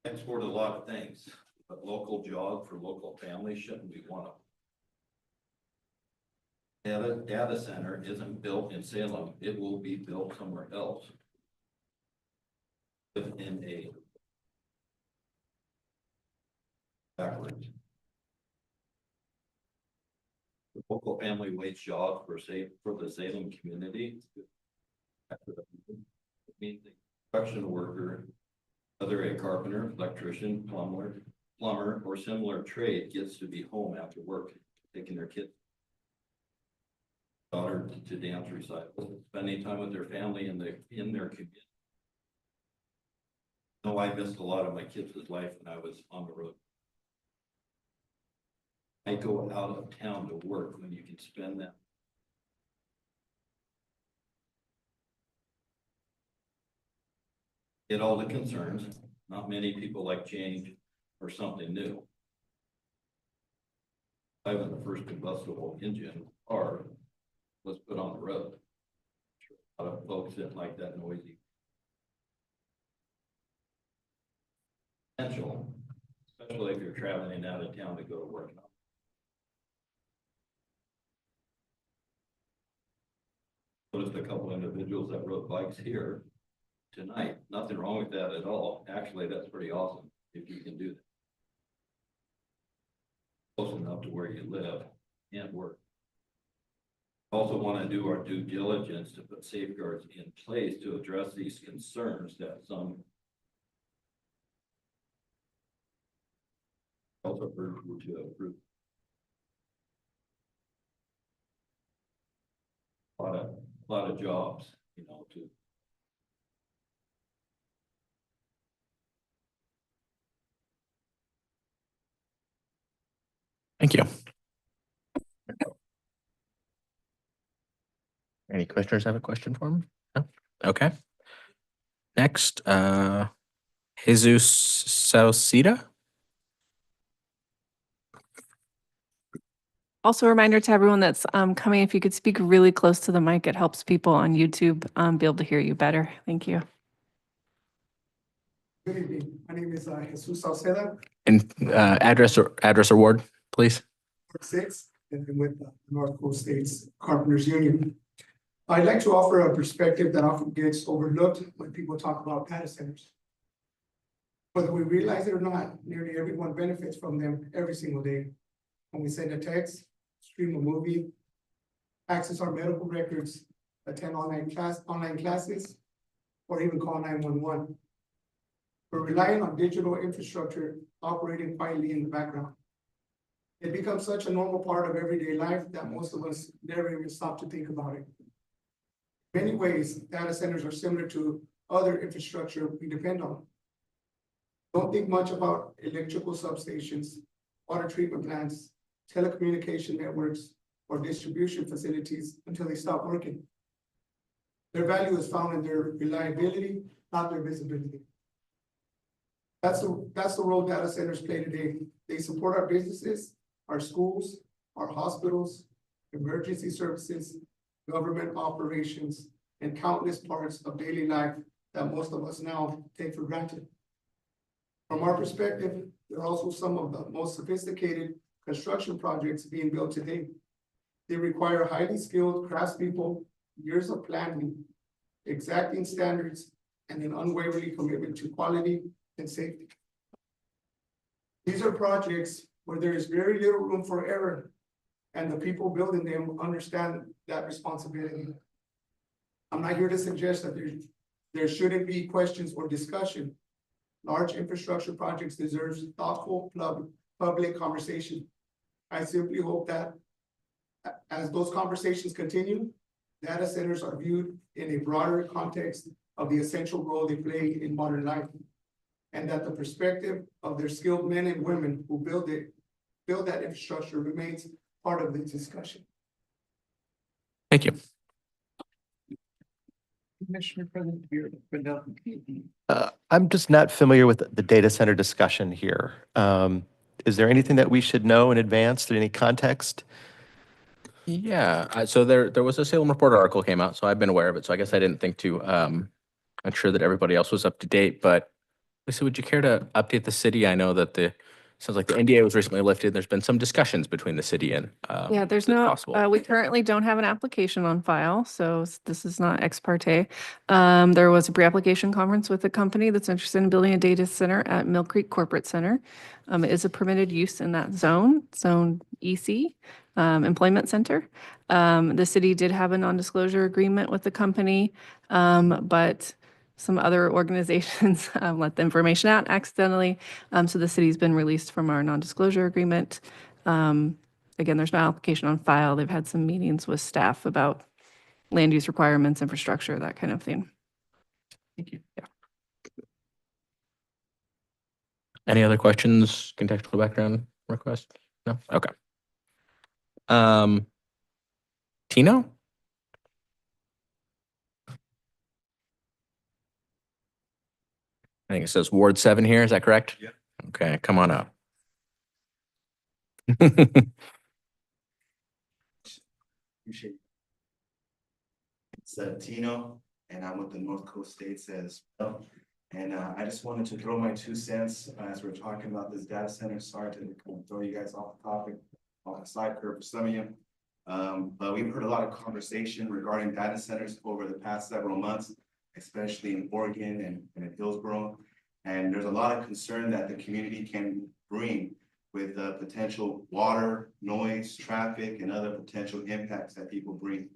export a lot of things, but local job for local families shouldn't be one of them. Data center isn't built in Salem. It will be built somewhere else. In a backwards. The local family wage job for the Salem community. It means the construction worker, whether a carpenter, electrician, plumber, or similar trade, gets to be home after work, taking their kids. daughter to dance recitals, spending time with their family in their community. No, I missed a lot of my kids' life when I was on the road. I go out of town to work when you can spend that. Get all the concerns. Not many people like change or something new. I was the first combustible engine car was put on the road. A lot of folks didn't like that noisy. Potential, especially if you're traveling out of town to go to work. Noticed a couple individuals that rode bikes here tonight. Nothing wrong with that at all. Actually, that's pretty awesome if you can do that. Close enough to where you live and work. Also want to do our due diligence to put safeguards in place to address these concerns that some also urge you to approve. A lot of jobs, you know, to Thank you. Any commissioners have a question for him? No? Okay. Next, Jesus Sauceda. Also a reminder to everyone that's coming, if you could speak really close to the mic, it helps people on YouTube be able to hear you better. Thank you. Good evening. My name is Jesus Sauceda, And address or ward, please. Ward 6, and I'm with the North Coast States Carpenters Union. I'd like to offer a perspective that often gets overlooked when people talk about data centers. Whether we realize it or not, nearly everyone benefits from them every single day. When we send a text, stream a movie, access our medical records, attend online classes, or even call 911. We're relying on digital infrastructure operating quietly in the background. It becomes such a normal part of everyday life that most of us never even stop to think about it. In many ways, data centers are similar to other infrastructure we depend on. Don't think much about electrical substations, water treatment plants, telecommunication networks, or distribution facilities until they stop working. Their value is found in their reliability, not their visibility. That's the role data centers play today. They support our businesses, our schools, our hospitals, emergency services, government operations, and countless parts of daily life that most of us now take for granted. From our perspective, they're also some of the most sophisticated construction projects being built today. They require highly skilled craftspeople, years of planning, exacting standards, and an unwavering commitment to quality and safety. These are projects where there is very little room for error, and the people building them understand that responsibility. I'm not here to suggest that there shouldn't be questions or discussion. Large infrastructure projects deserve thoughtful public conversation. I simply hope that as those conversations continue, data centers are viewed in a broader context of the essential role they play in modern life, and that the perspective of their skilled men and women who build that infrastructure remains part of the discussion. Thank you. Commissioner President, I'm just not familiar with the data center discussion here. Is there anything that we should know in advance, any context? Yeah, so there was a Salem Reporter article came out, so I've been aware of it. So I guess I didn't think to ensure that everybody else was up to date. But Lisa, would you care to update the city? I know that sounds like the NDA was recently lifted. There's been some discussions between the city and Yeah, there's is it no, possible? we currently don't have an application on file, so this is not ex parte. There was a pre-application conference with a company that's interested in building a data center at Mill Creek Corporate Center. It is a permitted use in that zone EC, Employment Center. The city did have a non-disclosure agreement with the company, but some other organizations let the information out accidentally. So the city's been released from our non-disclosure agreement. again, there's no application on file. They've had some meetings with staff about land use requirements, infrastructure, that kind of thing. Thank you. Yeah. Any other questions, contextual background request? No? Okay. Tino? I think it says Ward 7 here. Is that correct? Yeah. Okay, come on up. Appreciate it. It's Tino, and I'm with the North Coast States as well. And I just wanted to throw my 2 cents as we're talking about this data center. Sorry to kind of throw you guys off the topic, off the side curve for some of you. But we've heard a lot of conversation regarding data centers over the past several months, especially in Oregon and in Hillsborough. And there's a lot of concern that the community can bring with potential water, noise, traffic, and other potential impacts that people bring.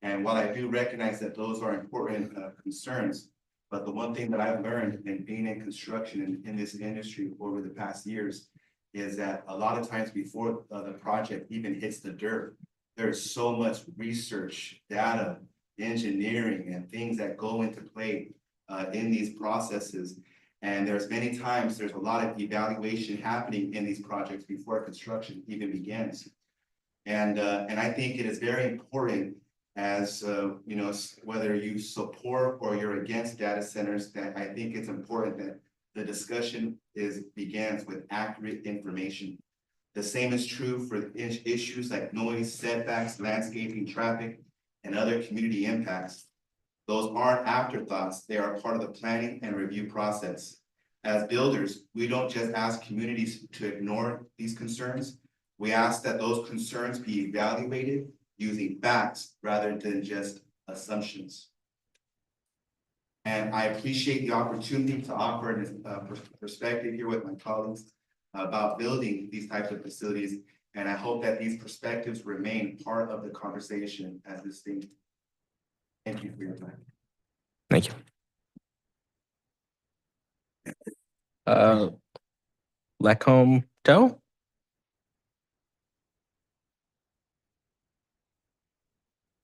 And while I do recognize that those are important concerns, but the one thing that I've learned in being in construction in this industry over the past years is that a lot of times before the project even hits the dirt, there's so much research, data, engineering, and things that go into play in these processes. And there's many times there's a lot of evaluation happening in these projects before construction even begins. And I think it is very important as you know, whether you support or you're against data centers, that I think it's important that the discussion begins with accurate information. The same is true for issues like noise, setbacks, landscaping, traffic, and other community impacts. Those aren't afterthoughts. They are part of the planning and review process. As builders, we don't just ask communities to ignore these concerns. We ask that those concerns be evaluated using facts rather than just assumptions. And I appreciate the opportunity to offer a perspective here with my colleagues about building these types of facilities. And I hope that these perspectives remain part of the conversation as this thing. Thank you for your time. Thank you. Lacombe Toe?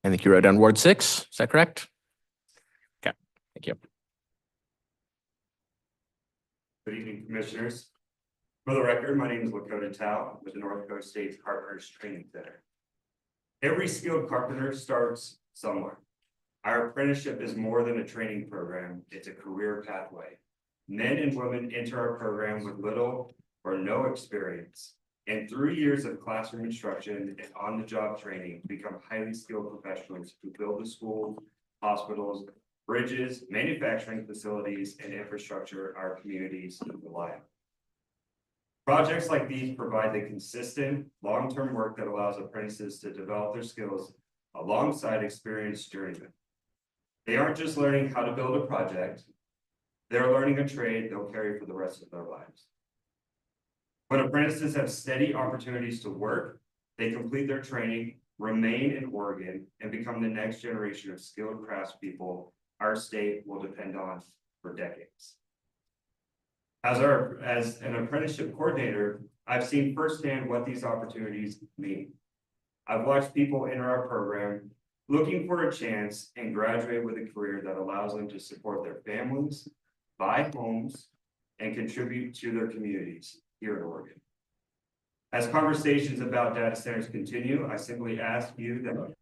I think you wrote down Ward 6. Is that correct? Okay, thank you. Good evening, commissioners. For the record, my name is Lakota Tao with the North Coast States Carpenters Training Center. Every skilled carpenter starts somewhere. Our apprenticeship is more than a training program, it's a career pathway. Men and women enter our program with little or no experience, and through years of classroom instruction and on-the-job training, become highly skilled professionals who build the schools, hospitals, bridges, manufacturing facilities, and infrastructure our communities rely on. Projects like these provide the consistent, long-term work that allows apprentices to develop their skills alongside experienced journeymen. They aren't just learning how to build a project, they're learning a trade they'll carry for the rest of their lives. When apprentices have steady opportunities to work, they complete their training, remain in Oregon, and become the next generation of skilled craftspeople our state will depend on for decades. As an apprenticeship coordinator, I've seen firsthand what these opportunities mean. I've watched people enter our program looking for a chance and graduate with a career that allows them to support their families, buy homes, and contribute to their communities here in Oregon. As conversations about data centers continue, I simply ask you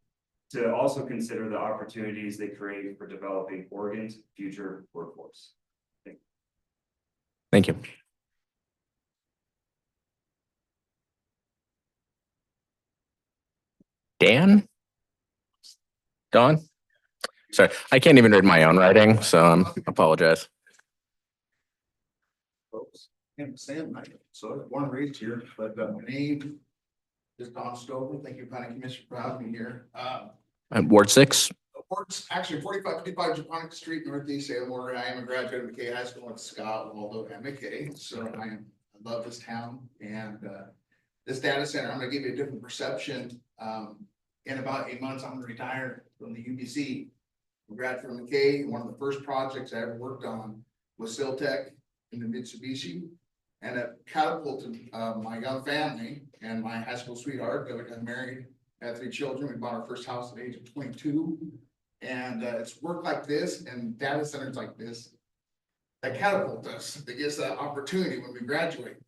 to also consider the opportunities they create for developing Oregon's future workforce. Thank you. Dan? Don? Sorry, I can't even read my own writing, so I apologize. Folks, I'm Sam, so I was born and raised here, but my name is Don Stover. Thank you, Planning Commission, for having me here. Ward 6? Works actually 4555 Japonica Street, Northeast Salem, Oregon. I am a graduate of McKay High School at Scott, Waldo, and McKay. So I love this town and this data center. I'm gonna give you a different perception. In about 8 months, I'm gonna retire from the UBC. I graduated from McKay, and one of the first projects I ever worked on was Siltech in the Mitsubishi. And it catapulted my young family and my high school sweetheart that we got married, had 3 children. We bought our first house at the age of 22. And it's work like this and data centers like this that catapult us, that gives that opportunity when we graduate.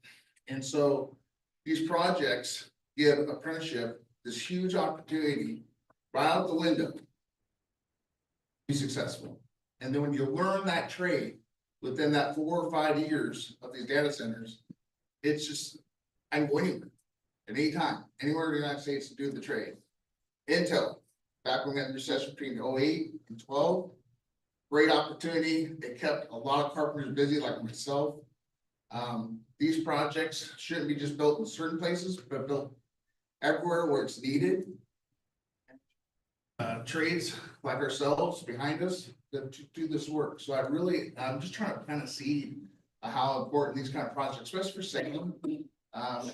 And so these projects give apprenticeship this huge opportunity right out the window to be successful. And then when you learn that trade within that 4 or 5 years of these data centers, it's just, I can go anywhere, at any time, anywhere in the United States to do the trade. Intel, back when we had the recession between 08 and 12, great opportunity. It kept a lot of carpenters busy like myself. These projects shouldn't be just built in certain places, but built everywhere where it's needed. Trades like ourselves behind us that do this work. So I'm just trying to kind of see how important these kind of projects, especially for Salem.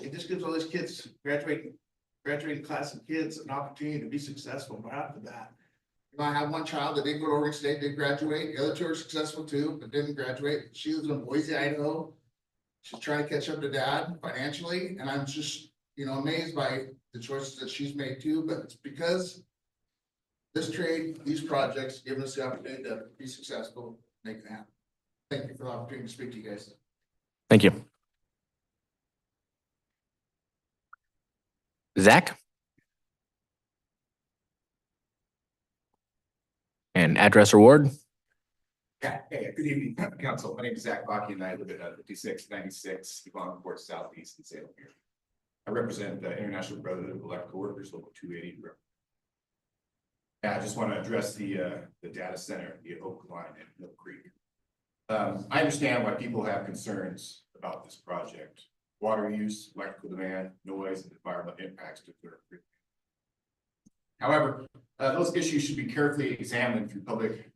It just gives all these kids, graduating class of kids, an opportunity to be successful right after that. You know, I have one child that did go to Oregon State, did graduate. The other 2 are successful too, but didn't graduate. She lives in Boise, Idaho. She's trying to catch up to dad financially, and I'm just, amazed by the choices that she's made too. But it's because this trade, these projects, give us the opportunity to be successful, make it happen. Thank you for the opportunity to speak to you guys. Thank you. Zach? And address or ward? Yeah, hey, good evening, council. My name is Zach Baki and I live at 5696 Yvonne Court Southeast in Salem here. I represent the International Brotherhood of Electrical Workers, Local 280. I just want to address the data center, the Oak Line at Mill Creek. I understand why people have concerns about this project. Water use, electrical demand, noise, and environmental impacts to their grid. However, those issues should be carefully examined through public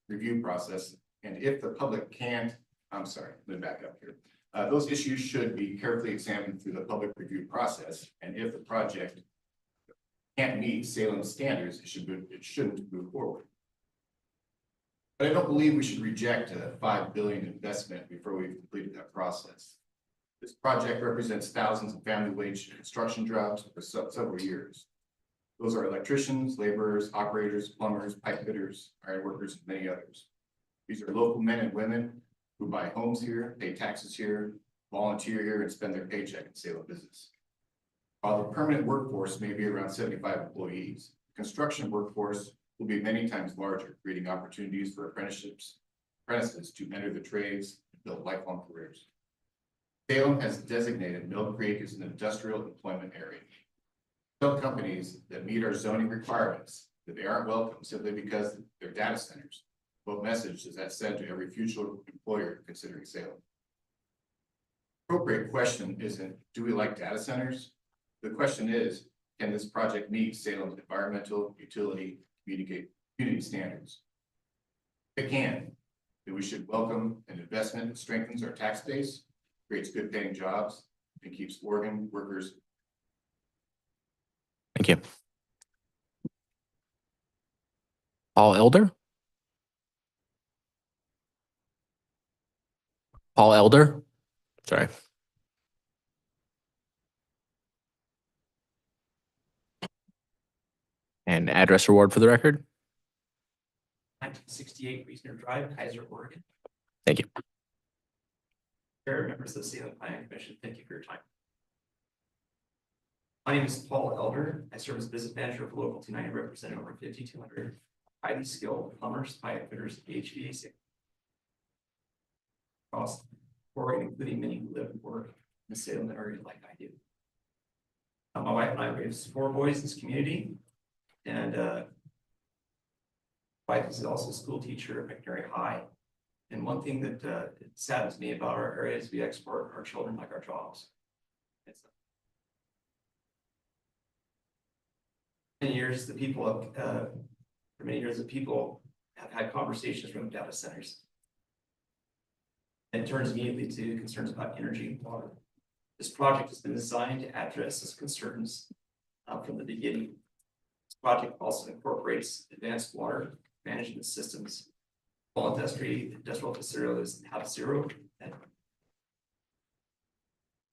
review process. And if the public can't, let me back up here. Those issues should be carefully examined through the public review process. And if the project can't meet Salem standards, it shouldn't move forward. But I don't believe we should reject a $5 billion investment before we've completed that process. This project represents thousands of family wage construction jobs for several years. Those are electricians, laborers, operators, plumbers, pipe fitters, iron workers, and many others. These are local men and women who buy homes here, pay taxes here, volunteer here, and spend their paycheck in Salem business. While the permanent workforce may be around 75 employees, the construction workforce will be many times larger, creating opportunities for apprentices to enter the trades and build lifelong careers. Salem has designated Mill Creek as an industrial employment area. Some companies that meet our zoning requirements that they aren't welcome simply because they're data centers. What message does that send to every future employer considering Salem? The appropriate question isn't, do we like data centers? The question is, can this project meet Salem's environmental, utility, community standards? If it can, then we should welcome an investment that strengthens our tax base, creates good paying jobs, and keeps Oregon workers. Thank you. Paul Elder? Paul Elder? Sorry. And address or ward for the record? 1968 Wiesner Drive, Kaiser, Oregon. Thank you. Chair, members of the Salem Planning Commission, thank you for your time. My name is Paul Elder. I serve as business manager for Local 290, representing over 5,200 highly skilled plumbers, pipe fitters, HVAC. Across Oregon, including many who live and work in the Salem area like I do. My wife and I raised 4 boys in this community, and wife is also a school teacher at McNary High. And one thing that it saddens me about our area is we export our children like our jobs. For many years, the people have had conversations around data centers. And it turns immediately to concerns about energy and water. This project has been designed to address those concerns from the beginning. This project also incorporates advanced water management systems. All industrial facilities have zero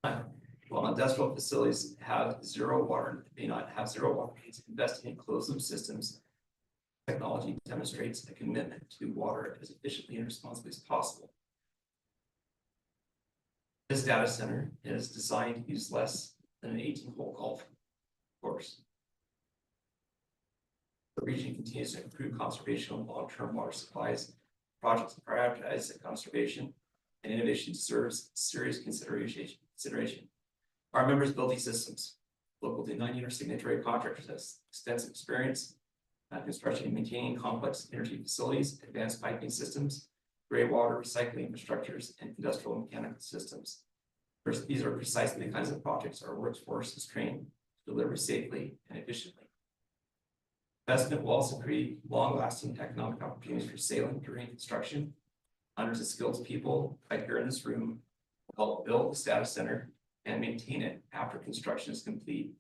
While industrial facilities have zero water, may not have zero water needs, investing in closed loop systems technology demonstrates a commitment to water as efficiently and responsibly as possible. This data center is designed to use less than an 18-hole golf course. The region continues to improve conservation of long-term water supplies. Projects prioritize conservation and innovation deserves serious consideration. Our members build these systems. Local D9 signatory contractors has extensive experience construction and maintaining complex energy facilities, advanced piping systems, gray water recycling infrastructures, and industrial mechanical systems. These are precisely the kinds of projects our workforce is trained to deliver safely and efficiently. Investment will also create long-lasting economic opportunities for Salem during construction. Hundreds of skilled people, like here in this room, will help build this data center and maintain it after construction is complete.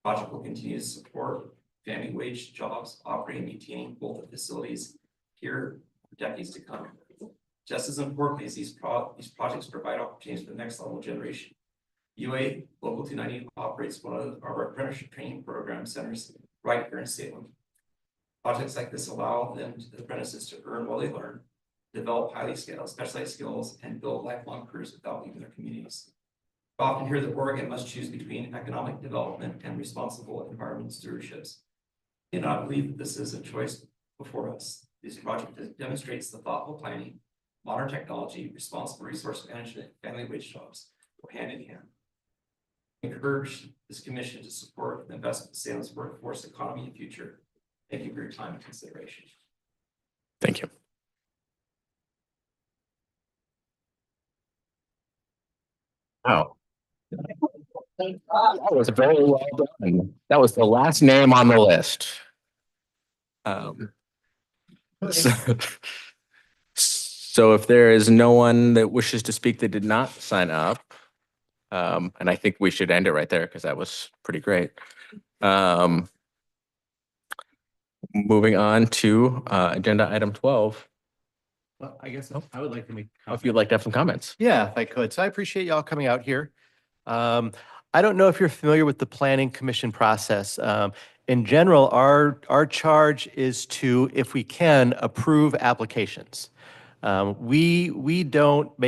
The project will continue to support family wage jobs, operating and maintaining both the facilities here for decades to come. Just as importantly as these projects provide opportunities for the next level generation. UA Local 290 operates one of our apprenticeship training program centers right here in Salem. Projects like this allow the apprentices to earn while they learn, develop highly specialized skills, and build lifelong careers without leaving their communities. We often hear that Oregon must choose between economic development and responsible environmental stewardships. I do not believe that this is a choice before us. This project demonstrates the thoughtful planning, modern technology, responsible resource management, and family wage jobs go hand in hand. I encourage this commission to support the investment in Salem's workforce economy and future. Thank you for your time and consideration. Thank you. Wow. That was very well done. That was the last name on the list. So if there is no one that wishes to speak that did not sign up, and I think we should end it right there because that was pretty great. Moving on to agenda item 12. Well, I guess I would like to make. If you'd like to have some comments. Yeah, if I could. So I appreciate y'all coming out here. I don't know if you're familiar with the Planning Commission process. In general, our charge is to, if we can, approve applications. We don't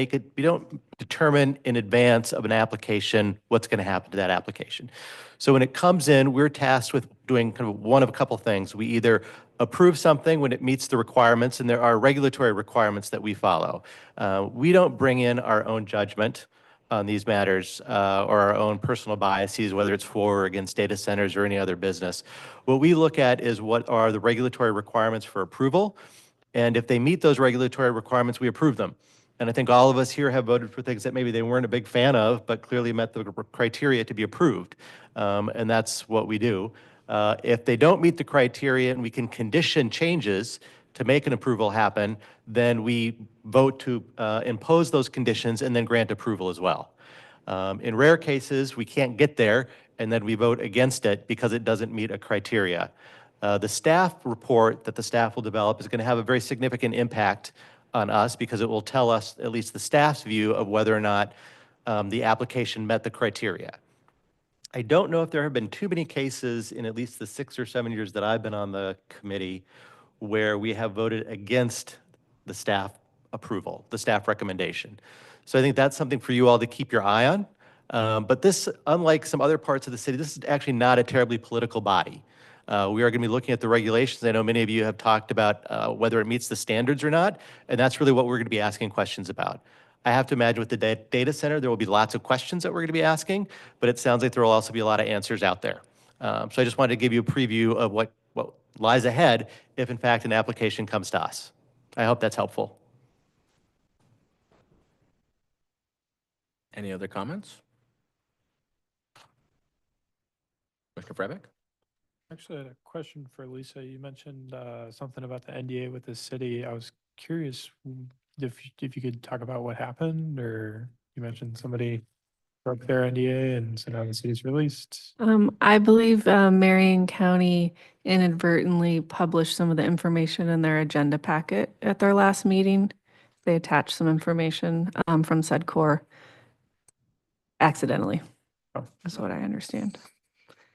determine in advance of an application what's going to happen to that application. So when it comes in, we're tasked with doing kind of one of a couple things. We either approve something when it meets the requirements, and there are regulatory requirements that we follow. We don't bring in our own judgment on these matters or our own personal biases, whether it's for or against data centers or any other business. What we look at is what are the regulatory requirements for approval. And if they meet those regulatory requirements, we approve them. And I think all of us here have voted for things that maybe they weren't a big fan of, but clearly met the criteria to be approved. And that's what we do. If they don't meet the criteria and we can condition changes to make an approval happen, then we vote to impose those conditions and then grant approval as well. In rare cases, we can't get there, and then we vote against it because it doesn't meet a criteria. The staff report that the staff will develop is going to have a very significant impact on us because it will tell us at least the staff's view of whether or not the application met the criteria. I don't know if there have been too many cases in at least the 6 or 7 years that I've been on the committee where we have voted against the staff approval, the staff recommendation. So I think that's something for you all to keep your eye on. But this, unlike some other parts of the city, this is actually not a terribly political body. We are going to be looking at the regulations. I know many of you have talked about whether it meets the standards or not, and that's really what we're going to be asking questions about. I have to imagine with the data center, there will be lots of questions that we're going to be asking, but it sounds like there will also be a lot of answers out there. So I just wanted to give you a preview of what lies ahead if, in fact, an application comes to us. I hope that's helpful. Any other comments? Mr. Freibeck? Actually, I had a question for Lisa. You mentioned something about the NDA with the city. I was curious if you could talk about what happened, or you mentioned somebody broke their NDA and so now the city's released. I believe Marion County inadvertently published some of the information in their agenda packet at their last meeting. They attached some information from SEDCOR. accidentally. Oh. That's what I understand.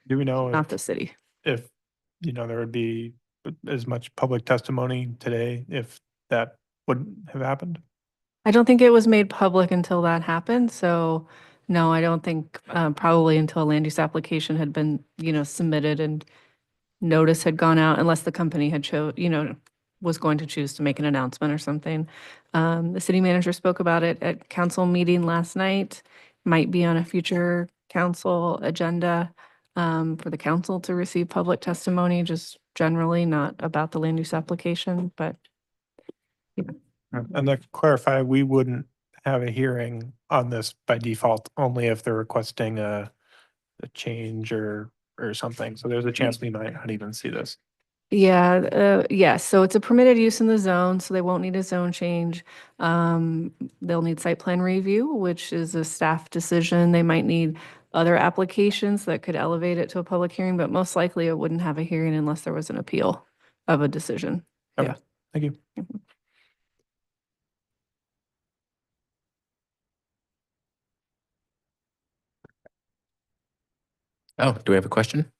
Do we know Not the city. if, there would be as much public testimony today if that wouldn't have happened? I don't think it was made public until that happened. So no, I don't think, probably until a land use application had been, submitted and notice had gone out, unless the company had was going to choose to make an announcement or something. The city manager spoke about it at council meeting last night, might be on a future council agenda, for the council to receive public testimony, just generally, not about the land use application, but And to clarify, we wouldn't have a hearing on this by default, only if they're requesting a change or something. So there's a chance we might not even see this. yeah, yes, so it's a permitted use in the zone, so they won't need a zone change. They'll need site plan review, which is a staff decision. They might need other applications that could elevate it to a public hearing, but most likely it wouldn't have a hearing unless there was an appeal of a decision. Okay, Yeah. thank you. Oh, do we have a question?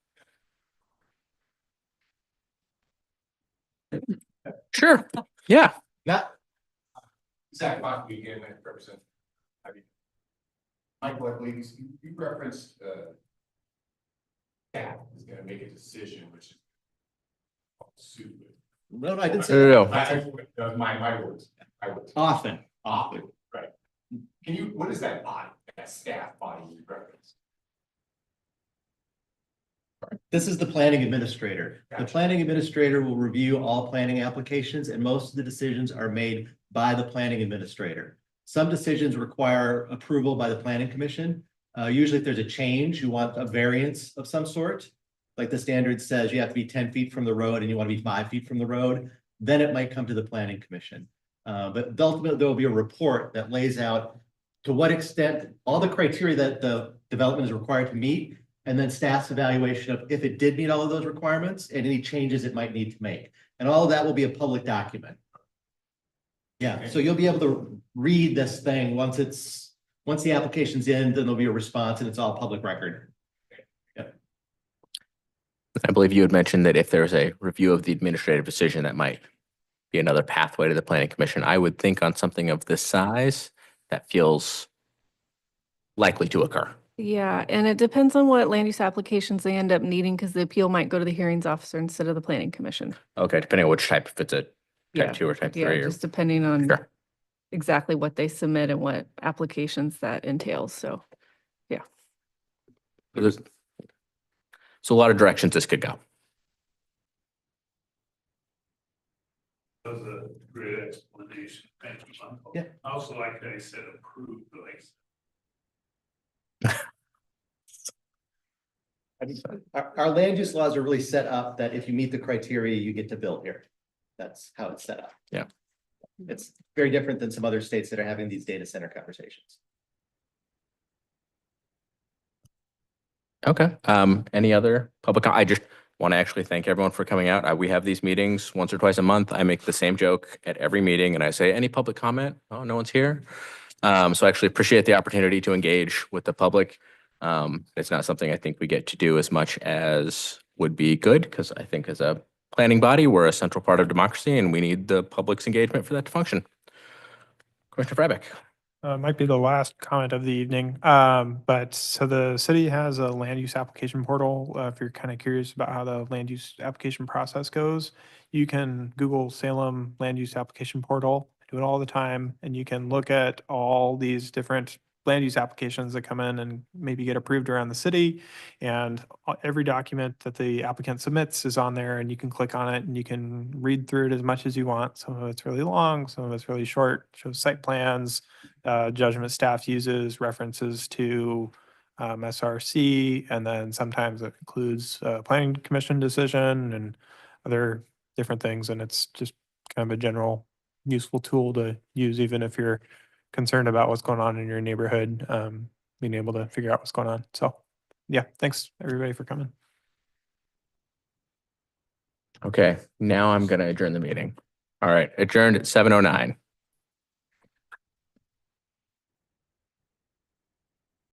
Sure. Yeah. Not. Zach Bach, again, I represent. Michael, I believe you referenced, staff is gonna make a decision, which is. Suit. No, I didn't say. No. That was my words. Often. Right. Can you, what is that body, that staff body you referenced? This is the planning administrator. The Gotcha. planning administrator will review all planning applications, and most of the decisions are made by the planning administrator. Some decisions require approval by the planning commission. Usually if there's a change, you want a variance of some sort. Like the standard says you have to be 10 feet from the road and you want to be 5 feet from the road, then it might come to the planning commission. But ultimately there will be a report that lays out to what extent all the criteria that the development is required to meet, and then staff's evaluation of if it did meet all of those requirements and any changes it might need to make. And all of that will be a public document. Yeah, so you'll be able to read this thing once the application's in, then there'll be a response and it's all public record. I believe you had mentioned that if there's a review of the administrative decision, that might be another pathway to the planning commission. I would think on something of this size, that feels likely to occur. Yeah, and it depends on what land use applications they end up needing, because the appeal might go to the hearings officer instead of the planning commission. Okay, depending on which type, if it's a Yeah. type 2 or type 3 Yeah, or. just depending on Sure. exactly what they submit and what applications that entails, so, yeah. So a lot of directions this could go. That was a great explanation. Thank you, Michael. Yeah. I also like that I said approved, like. Our land use laws are really set up that if you meet the criteria, you get to build here. That's how it's set up. Yeah. It's very different than some other states that are having these data center conversations. Okay, any other public, I just want to actually thank everyone for coming out. We have these meetings once or twice a month. I make the same joke at every meeting and I say, any public comment? Oh, no one's here. So I actually appreciate the opportunity to engage with the public. It's not something I think we get to do as much as would be good, because I think as a planning body, we're a central part of democracy and we need the public's engagement for that to function. Commissioner Freibeck. Might be the last comment of the evening. But so the city has a land use application portal. If you're kind of curious about how the land use application process goes, you can Google Salem land use application portal. I do it all the time, and you can look at all these different land use applications that come in and maybe get approved around the city. And every document that the applicant submits is on there, and you can click on it and you can read through it as much as you want. Some of it's really long, some of it's really short, shows site plans, judgment staff uses, references to SRC, and then sometimes it includes planning commission decision and other different things. And it's just kind of a general useful tool to use, even if you're concerned about what's going on in your neighborhood, being able to figure out what's going on. So yeah, thanks everybody for coming. Okay, now I'm going to adjourn the meeting. All right, adjourned at 7:09.